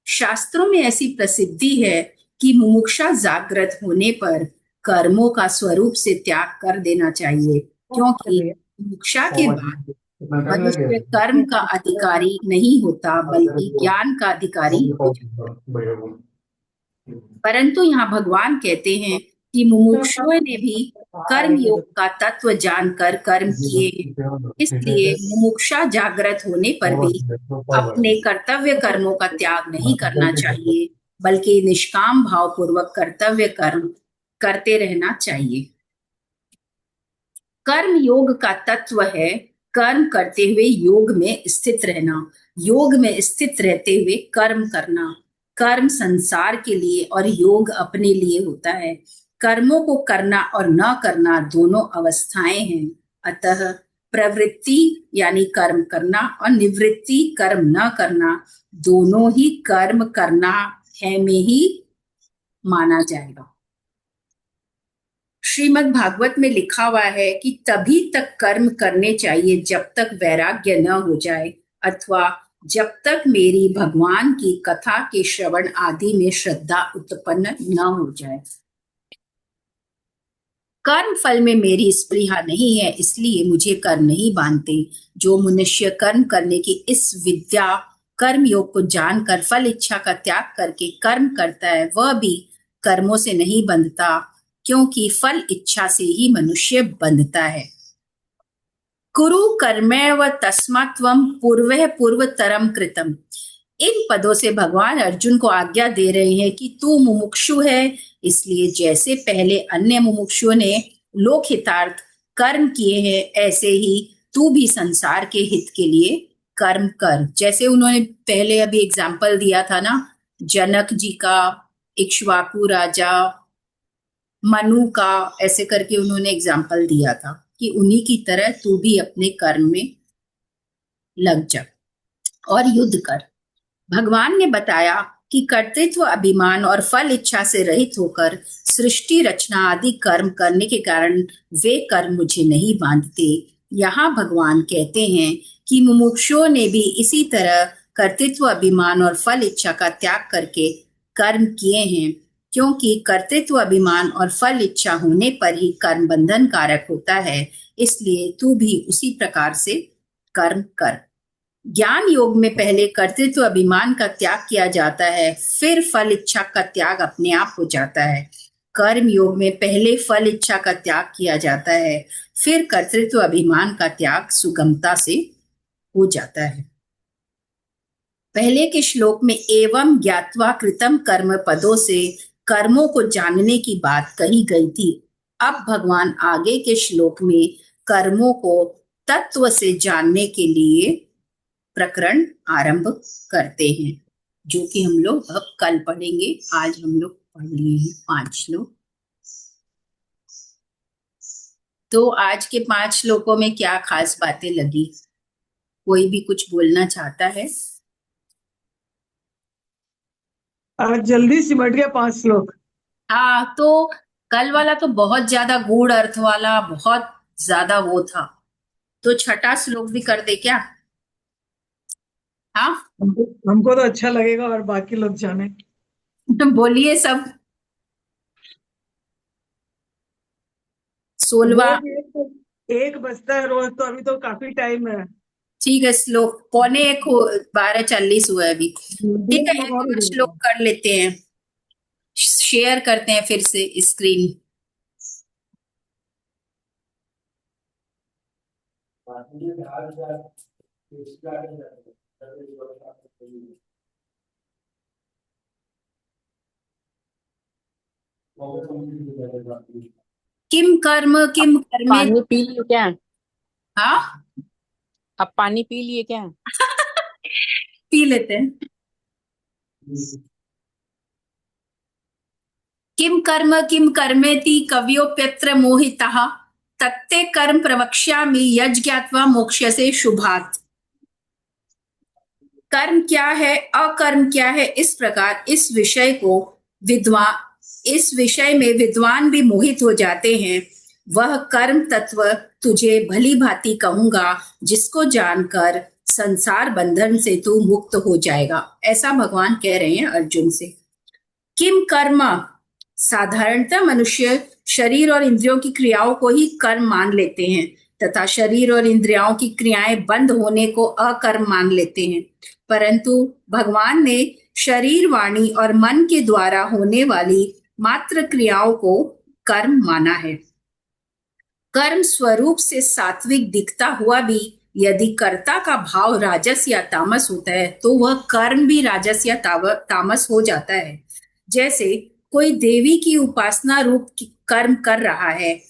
शास्त्रों में ऐसी प्रसिद्धि है कि मुमुक्षा जागृत होने पर कर्मों का स्वरूप से त्याग कर देना चाहिए, क्योंकि मुमुक्षा के बाद मनुष्य कर्म का अधिकारी नहीं होता, बल्कि ज्ञान का अधिकारी हो जाता है। परंतु यहाँ भगवान कहते हैं कि मुमुक्षुओं ने भी कर्म योग का तत्व जानकर कर्म किए हैं, इसलिए मुमुक्षा जागृत होने पर भी अपने कर्तव्य कर्मों का त्याग नहीं करना चाहिए, बल्कि निष्काम भाव पूर्वक कर्तव्य कर्म करते रहना चाहिए। कर्म योग का तत्व है कर्म करते हुए योग में स्थित रहना, योग में स्थित रहते हुए कर्म करना। कर्म संसार के लिए और योग अपने लिए होता है। कर्मों को करना और न करना दोनों अवस्थाएं हैं। अतः प्रवृत्ति यानी कर्म करना और निवृत्ति कर्म न करना दोनों ही कर्म करना है में ही माना जाएगा। श्रीमद् भागवत में लिखा हुआ है कि तभी तक कर्म करने चाहिए जब तक वैराग्य न हो जाए, अथवा जब तक मेरी भगवान की कथा के श्रवण आदि में श्रद्धा उत्पन्न न हो जाए। कर्म फल में मेरी स्पृहा नहीं है, इसलिए मुझे कर नहीं बांधते। जो मनुष्य कर्म करने की इस विद्या कर्म योग को जानकर फल इच्छा का त्याग करके कर्म करता है, वह भी कर्मों से नहीं बंधता, क्योंकि फल इच्छा से ही मनुष्य बंधता है। कुरु कर्मैव तस्मात् त्वं पूर्वः पूर्वतरम कृतम्। इन पदों से भगवान अर्जुन को आज्ञा दे रहे हैं कि तू मुमुक्षु है, इसलिए जैसे पहले अन्य मुमुक्षुओं ने लोक हितार्थ कर्म किए हैं, ऐसे ही तू भी संसार के हित के लिए कर्म कर। जैसे उन्होंने पहले अभी एग्जाम्पल दिया था ना, जनक जी का, इक्ष्वाकु राजा, मनु का, ऐसे करके उन्होंने एग्जाम्पल दिया था कि उन्हीं की तरह तू भी अपने कर्म में लग जा और युद्ध कर। भगवान ने बताया कि कर्तृत्व अभिमान और फल इच्छा से रहित होकर सृष्टि रचना आदि कर्म करने के कारण वे कर्म मुझे नहीं बांधते। यहाँ भगवान कहते हैं कि मुमुक्षुओं ने भी इसी तरह कर्तृत्व अभिमान और फल इच्छा का त्याग करके कर्म किए हैं, क्योंकि कर्तृत्व अभिमान और फल इच्छा होने पर ही कर्म बंधन कारक होता है। इसलिए तू भी उसी प्रकार से कर्म कर। ज्ञान योग में पहले कर्तृत्व अभिमान का त्याग किया जाता है, फिर फल इच्छा का त्याग अपने आप हो जाता है। कर्म योग में पहले फल इच्छा का त्याग किया जाता है, फिर कर्तृत्व अभिमान का त्याग सुगमता से हो जाता है। पहले के श्लोक में एवं ज्ञात्वा कृतम कर्म पदों से कर्मों को जानने की बात कही गई थी। अब भगवान आगे के श्लोक में कर्मों को तत्व से जानने के लिए प्रकरण आरंभ करते हैं, जो कि हम लोग अब कल पढ़ेंगे। आज हम लोग पढ़ लिए हैं 5 श्लोक। तो आज के 5 श्लोकों में क्या खास बातें लगी? कोई भी कुछ बोलना चाहता है? आज जल्दी सिमट गया 5 श्लोक। हाँ, तो कल वाला तो बहुत ज्यादा गूढ़ अर्थ वाला, बहुत ज्यादा वो था। तो छठा श्लोक भी कर दे क्या? हाँ, हमको तो अच्छा लगेगा और बाकी लोग जाने। तो बोलिए सब। 16वां। रोज एक बजता है रोज, तो अभी तो काफी टाइम है। ठीक है, श्लोक 1:45 12:40 हुआ है अभी। ठीक है, 2 एक श्लोक और हो और जाएगा। श्लोक कर लेते हैं। शेयर करते हैं फिर से स्क्रीन। किम कर्म किम कर्मे। पानी पी लिए क्या? हाँ, आप पानी पी लिए क्या? पी लेते हैं। किम कर्म किम कर्मेति कवयोप्यत्र मोहितः तत्ते कर्म प्रवक्ष्यामि यज्ञात्वा मोक्ष्यसे शुभात्। कर्म क्या है, अकर्म क्या है, इस प्रकार इस विषय में विद्वान भी मोहित हो जाते हैं। वह कर्म तत्व तुझे भली भांति कहूंगा, जिसको जानकर संसार बंधन से तू मुक्त हो जाएगा। ऐसा भगवान कह रहे हैं अर्जुन से। किम कर्म, साधारणतः मनुष्य शरीर और इंद्रियों की क्रियाओं को ही कर्म मान लेते हैं तथा शरीर और इंद्रियों की क्रियाएं बंद होने को अकर्म मान लेते हैं, परंतु भगवान ने शरीर, वाणी और मन के द्वारा होने वाली मात्र क्रियाओं को कर्म माना है। कर्म स्वरूप से सात्विक दिखता हुआ भी यदि कर्ता का भाव राजस या तामस होता है तो वह कर्म भी राजस या तामस हो जाता है। जैसे कोई देवी की उपासना रूप कर्म कर रहा है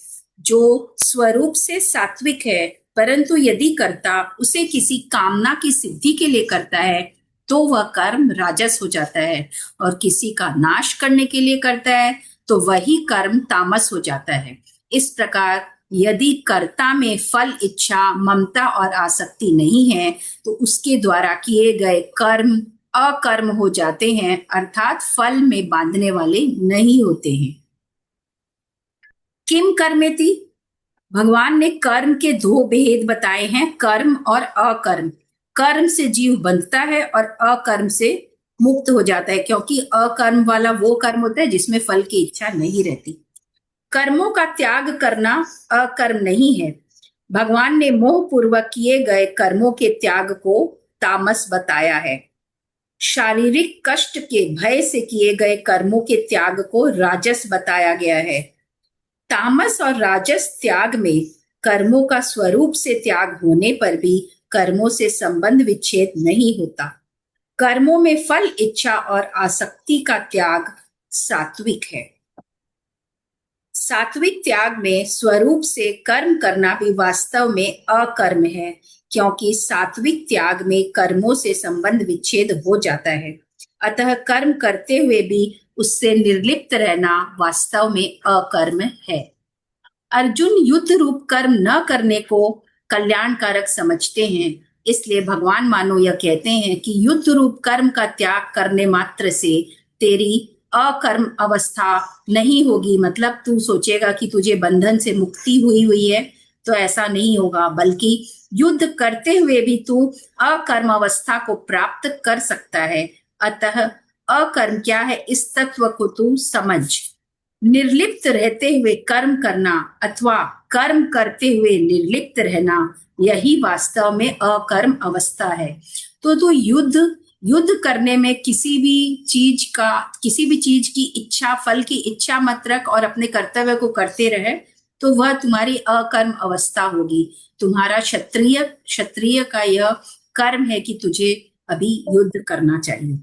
जो स्वरूप से सात्विक है, परंतु यदि कर्ता उसे किसी कामना की सिद्धि के लिए करता है तो वह कर्म राजस हो जाता है, और किसी का नाश करने के लिए करता है तो वही कर्म तामस हो जाता है। इस प्रकार यदि कर्ता में फल इच्छा, ममता और आसक्ति नहीं है तो उसके द्वारा किए गए कर्म अकर्म हो जाते हैं, अर्थात फल में बांधने वाले नहीं होते हैं। किम कर्मेति, भगवान ने कर्म के 2 भेद बताए हैं, कर्म और अकर्म। कर्म से जीव बंधता है और अकर्म से मुक्त हो जाता है, क्योंकि अकर्म वाला वो कर्म होता है जिसमें फल की इच्छा नहीं रहती। कर्मों का त्याग करना अकर्म नहीं है। भगवान ने मोह पूर्वक किए गए कर्मों के त्याग को तामस बताया है। शारीरिक कष्ट के भय से किए गए कर्मों के त्याग को राजस बताया गया है। तामस और राजस त्याग में कर्मों का स्वरूप से त्याग होने पर भी कर्मों से संबंध विच्छेद नहीं होता। कर्मों में फल इच्छा और आसक्ति का त्याग सात्विक है। सात्विक त्याग में स्वरूप से कर्म करना भी वास्तव में अकर्म है, क्योंकि सात्विक त्याग में कर्मों से संबंध विच्छेद हो जाता है। अतः कर्म करते हुए भी उससे निर्लिप्त रहना वास्तव में अकर्म है। अर्जुन युद्ध रूप कर्म न करने को कल्याणकारक समझते हैं, इसलिए भगवान मानो यह कहते हैं कि युद्ध रूप कर्म का त्याग करने मात्र से तेरी अकर्म अवस्था नहीं होगी। मतलब तू सोचेगा कि तुझे बंधन से मुक्ति हुई है, तो ऐसा नहीं होगा, बल्कि युद्ध करते हुए भी तू अकर्म अवस्था को प्राप्त कर सकता है। अतः अकर्म क्या है, इस तत्व को तू समझ। निर्लिप्त रहते हुए कर्म करना अथवा कर्म करते हुए निर्लिप्त रहना, यही वास्तव में अकर्म अवस्था है। तो युद्ध करने में किसी भी चीज की इच्छा, फल की इच्छा मत रख और अपने कर्तव्य को करते रहे, तो वह तुम्हारी अकर्म अवस्था होगी। तुम्हारा क्षत्रिय का यह कर्म है कि तुझे अभी युद्ध करना चाहिए।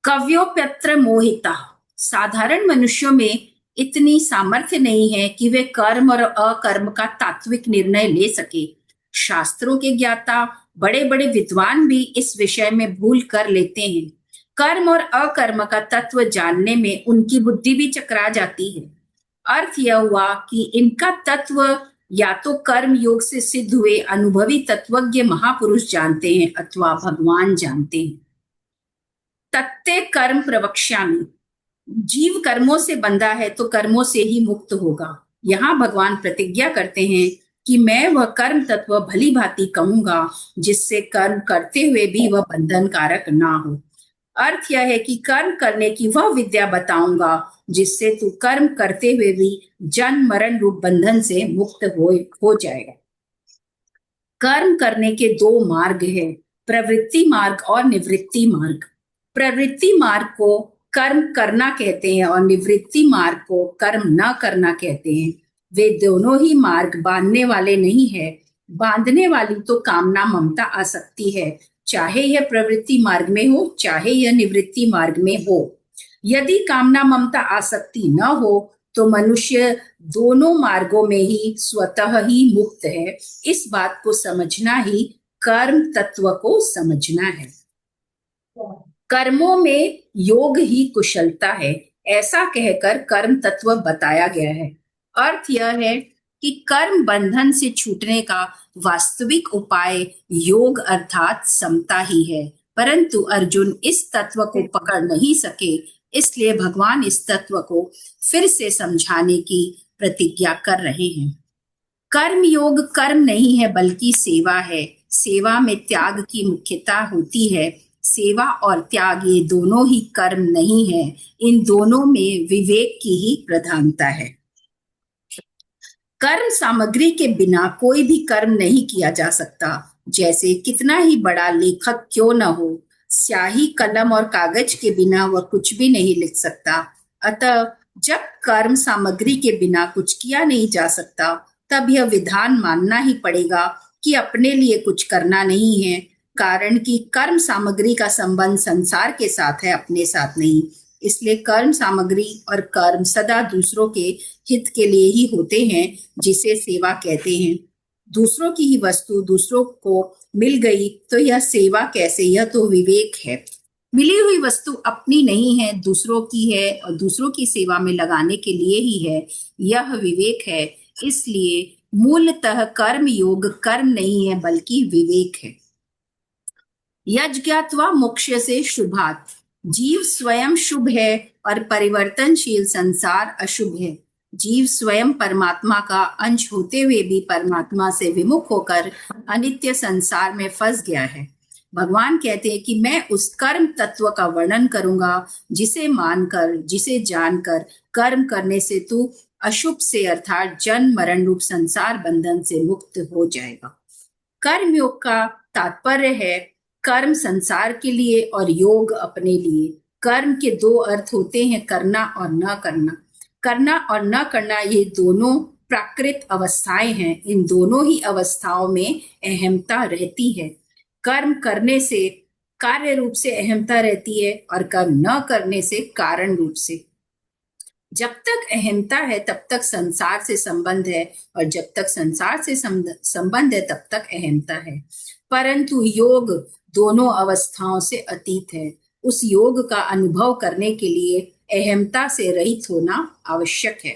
कव्योप्यत्र मोहिता, साधारण मनुष्यों में इतनी सामर्थ्य नहीं है कि वे कर्म और अकर्म का तात्विक निर्णय ले सके। शास्त्रों के ज्ञाता बड़े बड़े विद्वान भी इस विषय में भूल कर लेते हैं। कर्म और अकर्म का तत्व जानने में उनकी बुद्धि भी चकरा जाती है। अर्थ यह हुआ कि इनका तत्व या तो कर्म योग से सिद्ध हुए अनुभवी तत्वज्ञ महापुरुष जानते हैं अथवा भगवान जानते हैं। तत्ते कर्म प्रवक्ष्यामि, जीव कर्मों से बंधा है तो कर्मों से ही मुक्त होगा। यहाँ भगवान प्रतिज्ञा करते हैं कि मैं वह कर्म तत्व भली भांति कहूंगा जिससे कर्म करते हुए भी वह बंधन कारक ना हो। अर्थ यह है कि कर्म करने की वह विद्या बताऊंगा जिससे तू कर्म करते हुए भी जन्म मरण रूप बंधन से मुक्त हो जाएगा। कर्म करने के दो मार्ग हैं, प्रवृत्ति मार्ग और निवृत्ति मार्ग। प्रवृत्ति मार्ग को कर्म करना कहते हैं और निवृत्ति मार्ग को कर्म न करना कहते हैं। वे दोनों ही मार्ग बांधने वाले नहीं है। बांधने वाली तो कामना ममता आसक्ति है, चाहे यह प्रवृत्ति मार्ग में हो चाहे यह निवृत्ति मार्ग में हो। यदि कामना ममता आसक्ति न हो तो मनुष्य दोनों मार्गों में ही स्वतः ही मुक्त है। इस बात को समझना ही कर्म तत्व को समझना है। कर्मों में योग ही कुशलता है, ऐसा कहकर कर्म तत्व बताया गया है। अर्थ यह है कि कर्म बंधन से छूटने का वास्तविक उपाय योग अर्थात समता ही है, परंतु अर्जुन इस तत्व को पकड़ नहीं सके, इसलिए भगवान इस तत्व को फिर से समझाने की प्रतिज्ञा कर रहे हैं। कर्म योग कर्म नहीं है बल्कि सेवा है। सेवा में त्याग की मुख्यता होती है। सेवा और त्याग ये दोनों ही कर्म नहीं है, इन दोनों में विवेक की ही प्रधानता है। कर्म सामग्री के बिना कोई भी कर्म नहीं किया जा सकता। जैसे कितना ही बड़ा लेखक क्यों न हो, स्याही कलम और कागज के बिना वह कुछ भी नहीं लिख सकता। अतः जब कर्म सामग्री के बिना कुछ किया नहीं जा सकता, तब यह विधान मानना ही पड़ेगा कि अपने लिए कुछ करना नहीं है, कारण कि कर्म सामग्री का संबंध संसार के साथ है, अपने साथ नहीं। इसलिए कर्म सामग्री और कर्म सदा दूसरों के हित के लिए ही होते हैं, जिसे सेवा कहते हैं। दूसरों की ही वस्तु दूसरों को मिल गई तो यह सेवा कैसे, यह तो विवेक है। मिली हुई वस्तु अपनी नहीं है, दूसरों की है और दूसरों की सेवा में लगाने के लिए ही है, यह विवेक है। इसलिए मूलतः कर्म योग कर्म नहीं है बल्कि विवेक है। यज्ञात्वा मोक्ष से शुभात, जीव स्वयं शुभ है और परिवर्तनशील संसार अशुभ है। जीव स्वयं परमात्मा का अंश होते हुए भी परमात्मा से विमुख होकर अनित्य संसार में फंस गया है। भगवान कहते हैं कि मैं उस कर्म तत्व का वर्णन करूंगा जिसे मानकर, जिसे जानकर कर्म करने से तू अशुभ से अर्थात जन्म मरण रूप संसार बंधन से मुक्त हो जाएगा। कर्म योग का तात्पर्य है कर्म संसार के लिए और योग अपने लिए। कर्म के दो अर्थ होते हैं, करना और न करना। करना और न करना ये दोनों प्राकृत अवस्थाएं हैं। इन दोनों ही अवस्थाओं में अहमता रहती है। कर्म करने से कार्य रूप से अहमता रहती है और कर्म न करने से कारण रूप से। जब तक अहमता है तब तक संसार से संबंध है और जब तक संसार से संबंध है तब तक अहमता है। परंतु योग दोनों अवस्थाओं से अतीत है। उस योग का अनुभव करने के लिए अहमता से रहित होना आवश्यक है।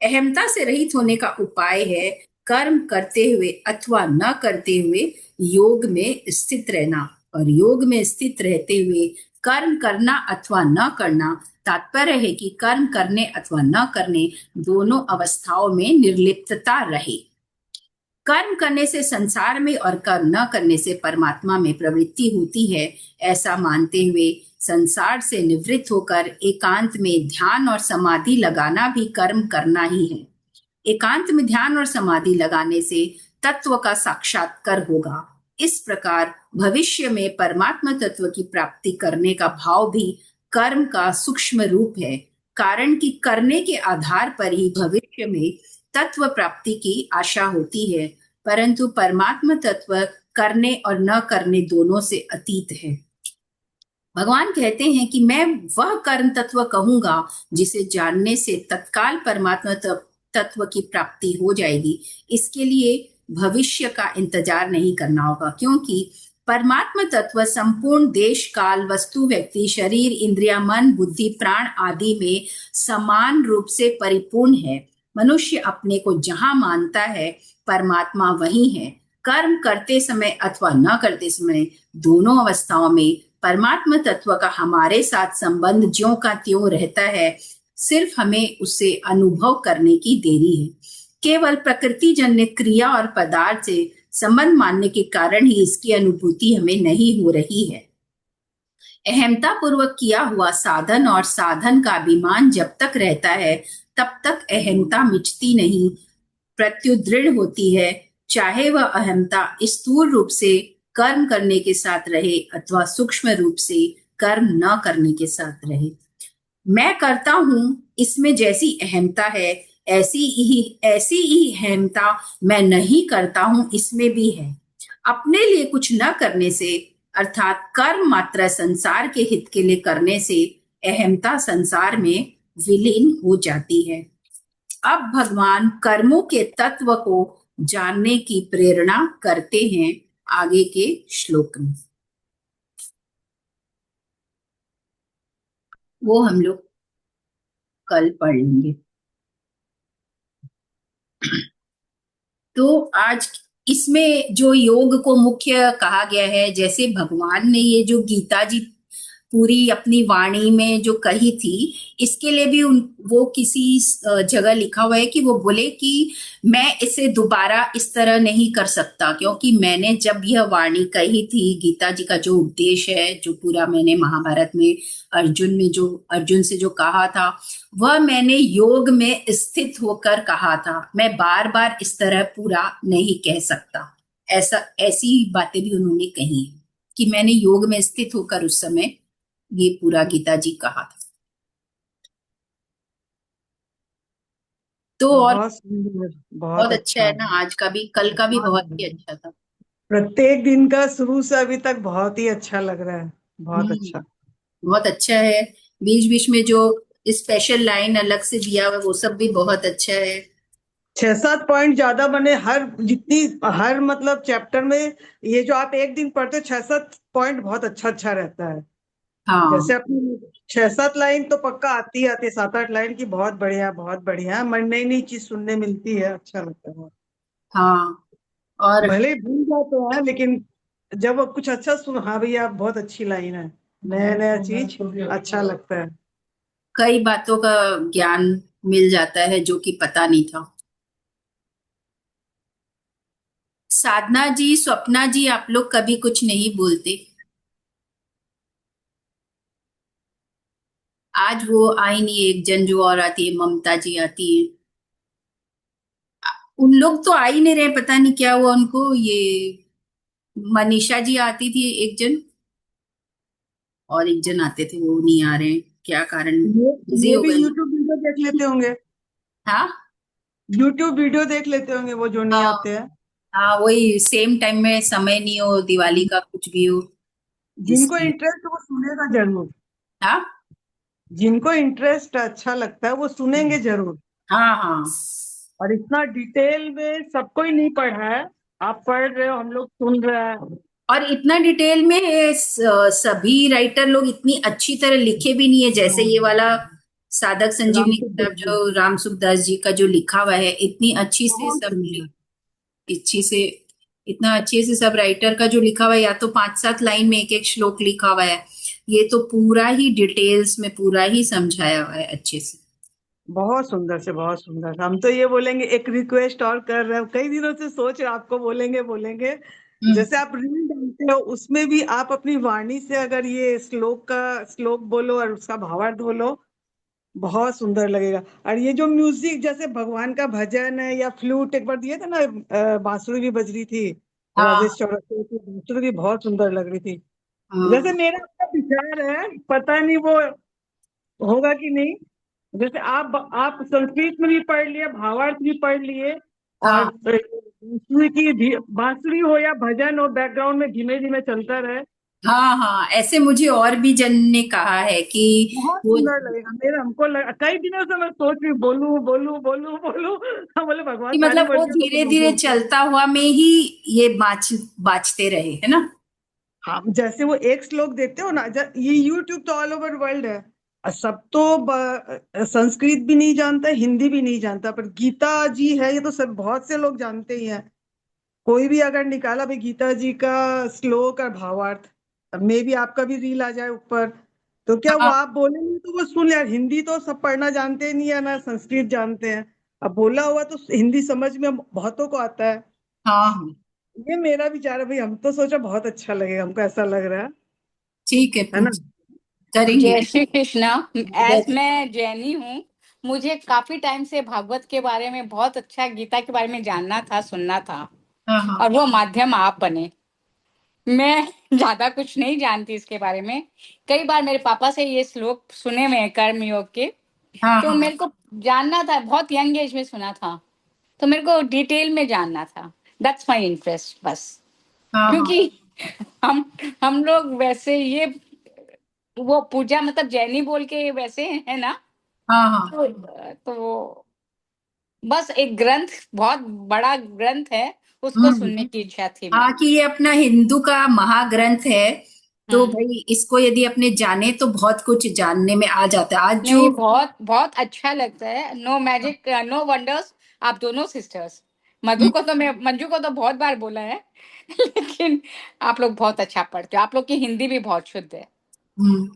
अहमता से रहित होने का उपाय है कर्म करते हुए अथवा न करते हुए योग में स्थित रहना, और योग में स्थित रहते हुए कर्म करना अथवा न करना। तात्पर्य है कि कर्म करने अथवा न करने दोनों अवस्थाओं में निर्लिप्तता रहे। कर्म करने से संसार में और कर्म न करने से परमात्मा में प्रवृत्ति होती है। ऐसा मानते हुए संसार से निवृत्त होकर एकांत में ध्यान और समाधि लगाना भी कर्म करना ही है। एकांत में ध्यान और समाधि लगाने से तत्व का साक्षात्कार होगा। इस प्रकार भविष्य में परमात्मा तत्व की प्राप्ति करने का भाव भी कर्म का सूक्ष्म रूप है, कारण कि करने के आधार पर ही भविष्य में तत्व प्राप्ति की आशा होती है। परंतु परमात्मा तत्व करने और न करने दोनों से अतीत है। भगवान कहते हैं कि मैं वह कर्म तत्व कहूंगा जिसे जानने से तत्काल परमात्मा तत्व की प्राप्ति हो जाएगी। इसके लिए भविष्य का इंतजार नहीं करना होगा, क्योंकि परमात्मा तत्व संपूर्ण देश काल वस्तु व्यक्ति शरीर इंद्रिया मन बुद्धि प्राण आदि में समान रूप से परिपूर्ण है। मनुष्य अपने को जहां मानता है परमात्मा वही है। कर्म करते समय अथवा न करते समय दोनों अवस्थाओं में परमात्मा तत्व का हमारे साथ संबंध ज्यों का त्यों रहता है, सिर्फ हमें उसे अनुभव करने की देरी है। केवल प्रकृति जन्य क्रिया और पदार्थ से संबंध मानने के कारण ही इसकी अनुभूति हमें नहीं हो रही है। अहमता पूर्वक किया हुआ साधन और साधन का अभिमान जब तक रहता है तब तक अहमता मिटती नहीं, प्रत्युदृढ़ होती है। चाहे वह अहमता स्थूल रूप से कर्म करने के साथ रहे अथवा सूक्ष्म रूप से कर्म न करने के साथ रहे। मैं करता हूं इसमें जैसी अहमता है ऐसी ही अहमता मैं नहीं करता हूं इसमें भी है। अपने लिए कुछ न करने से अर्थात कर्म मात्र संसार के हित के लिए करने से अहमता संसार में विलीन हो जाती है। अब भगवान कर्मों के तत्व को जानने की प्रेरणा करते हैं आगे के श्लोक में। वो हम लोग कल पढ़ लेंगे। तो आज इसमें जो योग को मुख्य कहा गया है, जैसे भगवान ने ये जो गीता जी पूरी अपनी वाणी में जो कही थी, इसके लिए भी वो किसी जगह लिखा हुआ है कि वो बोले कि मैं इसे दोबारा इस तरह नहीं कर सकता, क्योंकि मैंने जब यह वाणी कही थी, गीता जी का जो उपदेश है, जो पूरा मैंने महाभारत में अर्जुन से जो कहा था, वह मैंने योग में स्थित होकर कहा था। मैं बार बार इस तरह पूरा नहीं कह सकता। ऐसी बातें भी उन्होंने कही कि मैंने योग में स्थित होकर उस समय ये पूरा गीता जी कहा था। तो और बहुत सुंदर, बहुत अच्छा है ना, आज का भी कल का भी बहुत ही अच्छा था। प्रत्येक दिन का शुरू से अभी तक बहुत ही अच्छा लग रहा है, बहुत अच्छा। बहुत अच्छा है। बीच बीच में जो स्पेशल लाइन अलग से दिया हुआ वो सब भी बहुत अच्छा है। 6-7 पॉइंट ज्यादा बने हर मतलब चैप्टर में। ये जो आप एक दिन पढ़ते हो 6-7 पॉइंट बहुत अच्छा रहता है। जैसे हाँ अपनी 6-7 लाइन तो पक्का आती है 7-8 लाइन की। बहुत बढ़िया, बहुत बढ़िया। मन नई नई चीज सुनने मिलती है, अच्छा लगता है। हाँ। और भले ही भूल जाते हैं लेकिन जब वो कुछ अच्छा सुन, हाँ भैया बहुत अच्छी लाइन है, नया नया चीज अच्छा लगता है। कई बातों का ज्ञान मिल जाता है जो कि पता नहीं था। साधना जी, स्वप्ना जी, आप लोग कभी कुछ नहीं बोलते। आज वो आई नहीं, एक जन जो और आती है, ममता जी आती है। उन लोग तो आ ही नहीं रहे, पता नहीं क्या हुआ उनको। ये मनीषा जी आती थी एक जन, और एक जन आते थे, वो नहीं आ रहे हैं, क्या कारण? ये बिजी ये हो भी गए। यूट्यूब वीडियो देख लेते होंगे। हाँ यूट्यूब वीडियो देख लेते होंगे वो जो नहीं हाँ आते हैं। हाँ, वही सेम टाइम में समय नहीं हो, दिवाली का कुछ भी हो, जिनको इसलिए। इंटरेस्ट वो सुनेगा जरूर। हाँ जिनको इंटरेस्ट अच्छा लगता है वो सुनेंगे जरूर। हाँ हाँ और इतना डिटेल में सबको ही नहीं पढ़ा है। आप पढ़ रहे हो, हम लोग सुन रहे हैं। और इतना डिटेल में सभी राइटर लोग इतनी अच्छी तरह लिखे भी नहीं है, जैसे ये वाला साधक राम संजीवनी सुखदास किताब जी जो राम सुखदास जी का जो लिखा हुआ है, इतनी अच्छी से बहुत सब सुंदर। अच्छी से इतना अच्छे से सब राइटर का जो लिखा हुआ है, या तो 5-7 लाइन में एक एक श्लोक लिखा हुआ है, ये तो पूरा ही डिटेल्स में पूरा ही समझाया हुआ है अच्छे से। बहुत सुंदर से बहुत सुंदर। हम तो ये बोलेंगे, एक रिक्वेस्ट और कर रहे हो, कई दिनों से सोच रहे आपको बोलेंगे बोलेंगे। हम्म। जैसे आप रील डालते हो उसमें भी आप अपनी वाणी से अगर ये श्लोक बोलो और उसका भावार्थ बोलो, बहुत सुंदर लगेगा। और ये जो म्यूजिक, जैसे भगवान का भजन है या फ्लूट, एक बार दिए थे ना, बांसुरी भी बज रही थी। हाँ राजेश चौरसिया की बांसुरी भी बहुत सुंदर लग रही थी। जैसे हाँ मेरा आपका विचार है, पता नहीं वो होगा कि नहीं। जैसे आप संस्कृत में भी पढ़ लिया, भावार्थ भी पढ़ लिए, और हाँ बांसुरी हो या भजन हो, बैकग्राउंड में धीमे धीमे चलता रहे, हाँ हाँ, ऐसे मुझे और भी जन ने कहा है कि बहुत वो सुंदर लगेगा। कई दिनों से मैं सोच रही हूँ, बोलूं बोलूं बोलूं बोलूं। हम बोले कि भगवान ताली मतलब वो पड़ती है धीरे तो धीरे बोलूं। चलता हुआ में ही ये बाजते रहे, है ना। हाँ, जैसे वो एक श्लोक देखते हो ना, ये यूट्यूब तो ऑल ओवर वर्ल्ड है, और सब तो संस्कृत भी नहीं जानता, हिंदी भी नहीं जानता, पर गीता जी है, ये तो सब बहुत से लोग जानते ही हैं। कोई भी अगर निकाला भाई गीता जी का श्लोक और भावार्थ, मे भी आपका भी रील आ जाए ऊपर, तो क्या वो हाँ आप बोलेंगे तो वो सुन ले। यार हिंदी तो सब पढ़ना जानते नहीं है ना, संस्कृत जानते हैं, अब बोला हुआ तो हिंदी समझ में बहुतों को आता है। हाँ हाँ, ये मेरा विचार है भाई, हम तो सोचा बहुत अच्छा लगेगा, हमको ऐसा लग रहा ठीक है, है ना। करेंगे। जय श्री कृष्णा। एज जैसे मैं जैनी हूँ, मुझे काफी टाइम से भागवत के बारे में बहुत अच्छा, गीता के बारे में जानना था, सुनना था, हाँ हाँ और वो माध्यम आप बने। मैं ज्यादा कुछ नहीं जानती इसके बारे में। कई बार मेरे पापा से ये श्लोक सुने हुए हैं कर्म योग के, हाँ तो हाँ मेरे को जानना था, बहुत यंग एज में सुना था, तो मेरे को डिटेल में जानना था। दैट्स माय इंटरेस्ट बस। हाँ हाँ क्योंकि हम हम लोग वैसे ये वो पूजा मतलब जैनी बोल के वैसे है ना। हाँ हाँ। तो बस एक ग्रंथ, बहुत बड़ा ग्रंथ है, उसको हम्म। सुनने की इच्छा थी हाँ, मेरी। कि ये अपना हिंदू का महाग्रंथ है, तो हम्म। भाई इसको यदि अपने जाने तो बहुत कुछ जानने में आ जाता है आज जो। नहीं, बहुत बहुत अच्छा लगता है। No magic no wonders. आप दोनों सिस्टर्स, हम्म, मंजू को तो बहुत बार बोला है लेकिन आप लोग बहुत अच्छा पढ़ते हो, आप लोग की हिंदी भी बहुत शुद्ध है। हम्म।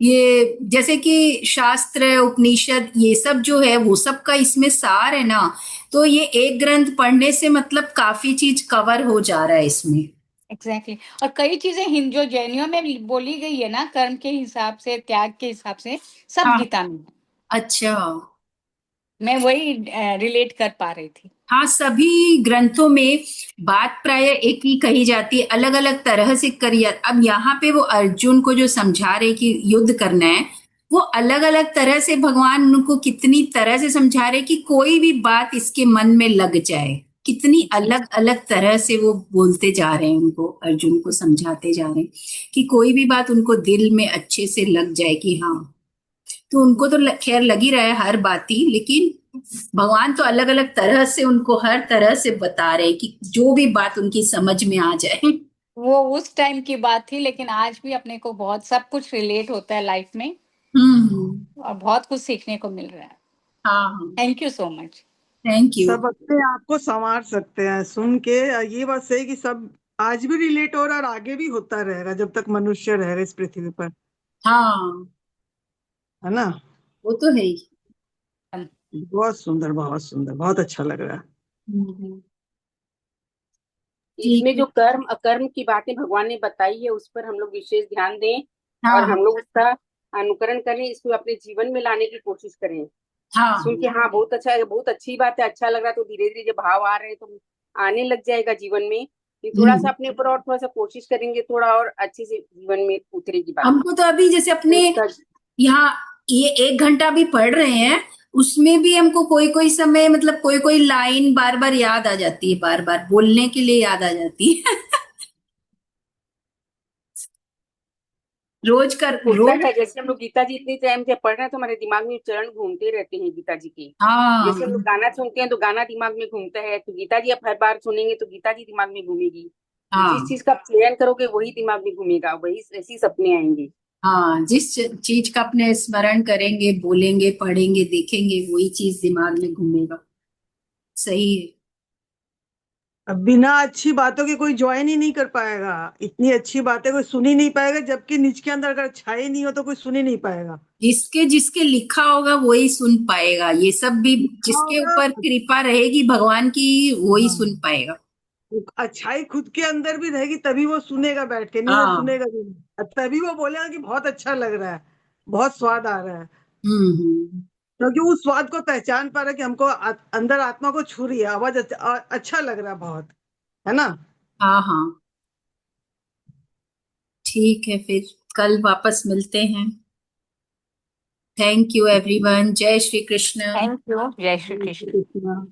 ये जैसे कि शास्त्र उपनिषद ये सब जो है वो सब का इसमें सार है ना, तो ये एक ग्रंथ पढ़ने से मतलब काफी चीज कवर हो जा रहा है इसमें। Exactly exactly। और कई चीजें जो जैनियों में बोली गई है ना, कर्म के हिसाब से, त्याग के हिसाब से, सब हाँ, गीता में है। अच्छा। मैं वही रिलेट कर पा रही थी। हाँ, सभी ग्रंथों में बात प्राय एक ही कही जाती है, अलग अलग तरह से करी अब यहाँ पे वो अर्जुन को जो समझा रहे कि युद्ध करना है, वो अलग अलग तरह से भगवान उनको कितनी तरह से समझा रहे कि कोई भी बात इसके मन में लग जाए, कितनी जी। अलग अलग तरह से वो बोलते जा रहे हैं, उनको अर्जुन को समझाते जा रहे हैं कि कोई भी बात उनको दिल में अच्छे से लग जाए कि हाँ। तो उनको तो खैर लग ही रहा है हर बात ही, लेकिन भगवान तो अलग अलग तरह से उनको हर तरह से बता रहे हैं कि जो भी बात उनकी समझ में आ जाए। वो उस टाइम की बात थी, लेकिन आज भी अपने को बहुत सब कुछ रिलेट होता है लाइफ में, और बहुत कुछ सीखने को मिल रहा है। हाँ हाँ, thank you so much. Thank you. सब अपने आप को संवार सकते हैं सुन के। ये बात सही कि सब आज भी रिलेट हो रहा है और आगे भी होता रहेगा जब तक मनुष्य रह रहे इस पृथ्वी पर, हाँ, है ना। वो तो है ही। बहुत सुंदर, बहुत सुंदर, बहुत अच्छा लग रहा है। हम्म, ठीक इसमें है। जो कर्म अकर्म की बातें भगवान ने बताई है उस पर हम लोग विशेष ध्यान दें, हाँ और हम लोग उसका अनुकरण करें, इसको अपने जीवन में लाने की कोशिश करें। सुन हाँ। के हाँ बहुत अच्छा है, बहुत अच्छी बात है, अच्छा लग रहा है, तो धीरे धीरे जब भाव आ रहे हैं तो आने लग जाएगा जीवन में। ये थोड़ा सा हम्म। अपने ऊपर और थोड़ा सा कोशिश करेंगे, थोड़ा और अच्छे से जीवन में उतरेगी बात। हमको तो अभी जैसे तो अपने इसका यहाँ ये 1 घंटा भी पढ़ रहे हैं, उसमें भी हमको कोई कोई समय मतलब कोई कोई लाइन बार बार याद आ जाती है, बार बार बोलने के लिए याद आ जाती है। रोज कर होता रोज। है, जैसे हम लोग गीता जी इतनी टाइम से पढ़ रहे हैं तो हमारे दिमाग में चरण घूमते रहते हैं गीता जी के। जैसे हम हाँ लोग गाना सुनते हैं तो गाना दिमाग में घूमता है, तो गीता जी आप हर बार सुनेंगे तो गीता जी दिमाग में घूमेगी। जिस हाँ चीज का आप चयन करोगे वही दिमाग में घूमेगा, वही ऐसी सपने आएंगे। हाँ, जिस चीज का अपने स्मरण करेंगे, बोलेंगे, पढ़ेंगे, देखेंगे, वही चीज दिमाग में घूमेगा। सही है। अब बिना अच्छी बातों के कोई ज्वाइन ही नहीं कर पाएगा, इतनी अच्छी बातें कोई सुन ही नहीं पाएगा, जबकि निज के अंदर अगर छाई नहीं हो तो कोई सुन ही नहीं पाएगा। जिसके जिसके लिखा होगा वही सुन पाएगा, ये सब भी लिखा जिसके होगा। ऊपर कृपा रहेगी भगवान की, वही सुन हाँ, पाएगा। अच्छाई खुद के अंदर भी रहेगी तभी वो सुनेगा बैठ के, नहीं वो हाँ। सुनेगा भी नहीं, और तभी वो बोलेगा कि बहुत अच्छा लग रहा है, बहुत स्वाद आ रहा है, हम्म। क्योंकि वो स्वाद को पहचान पा रहा है कि हमको अंदर आत्मा को छू रही है आवाज, अच्छा लग रहा है बहुत, है ना। हाँ हाँ, ठीक है, फिर कल वापस मिलते हैं। थैंक यू एवरीवन, जय श्री कृष्ण। Thank you. जय श्री जय श्री कृष्ण। कृष्ण।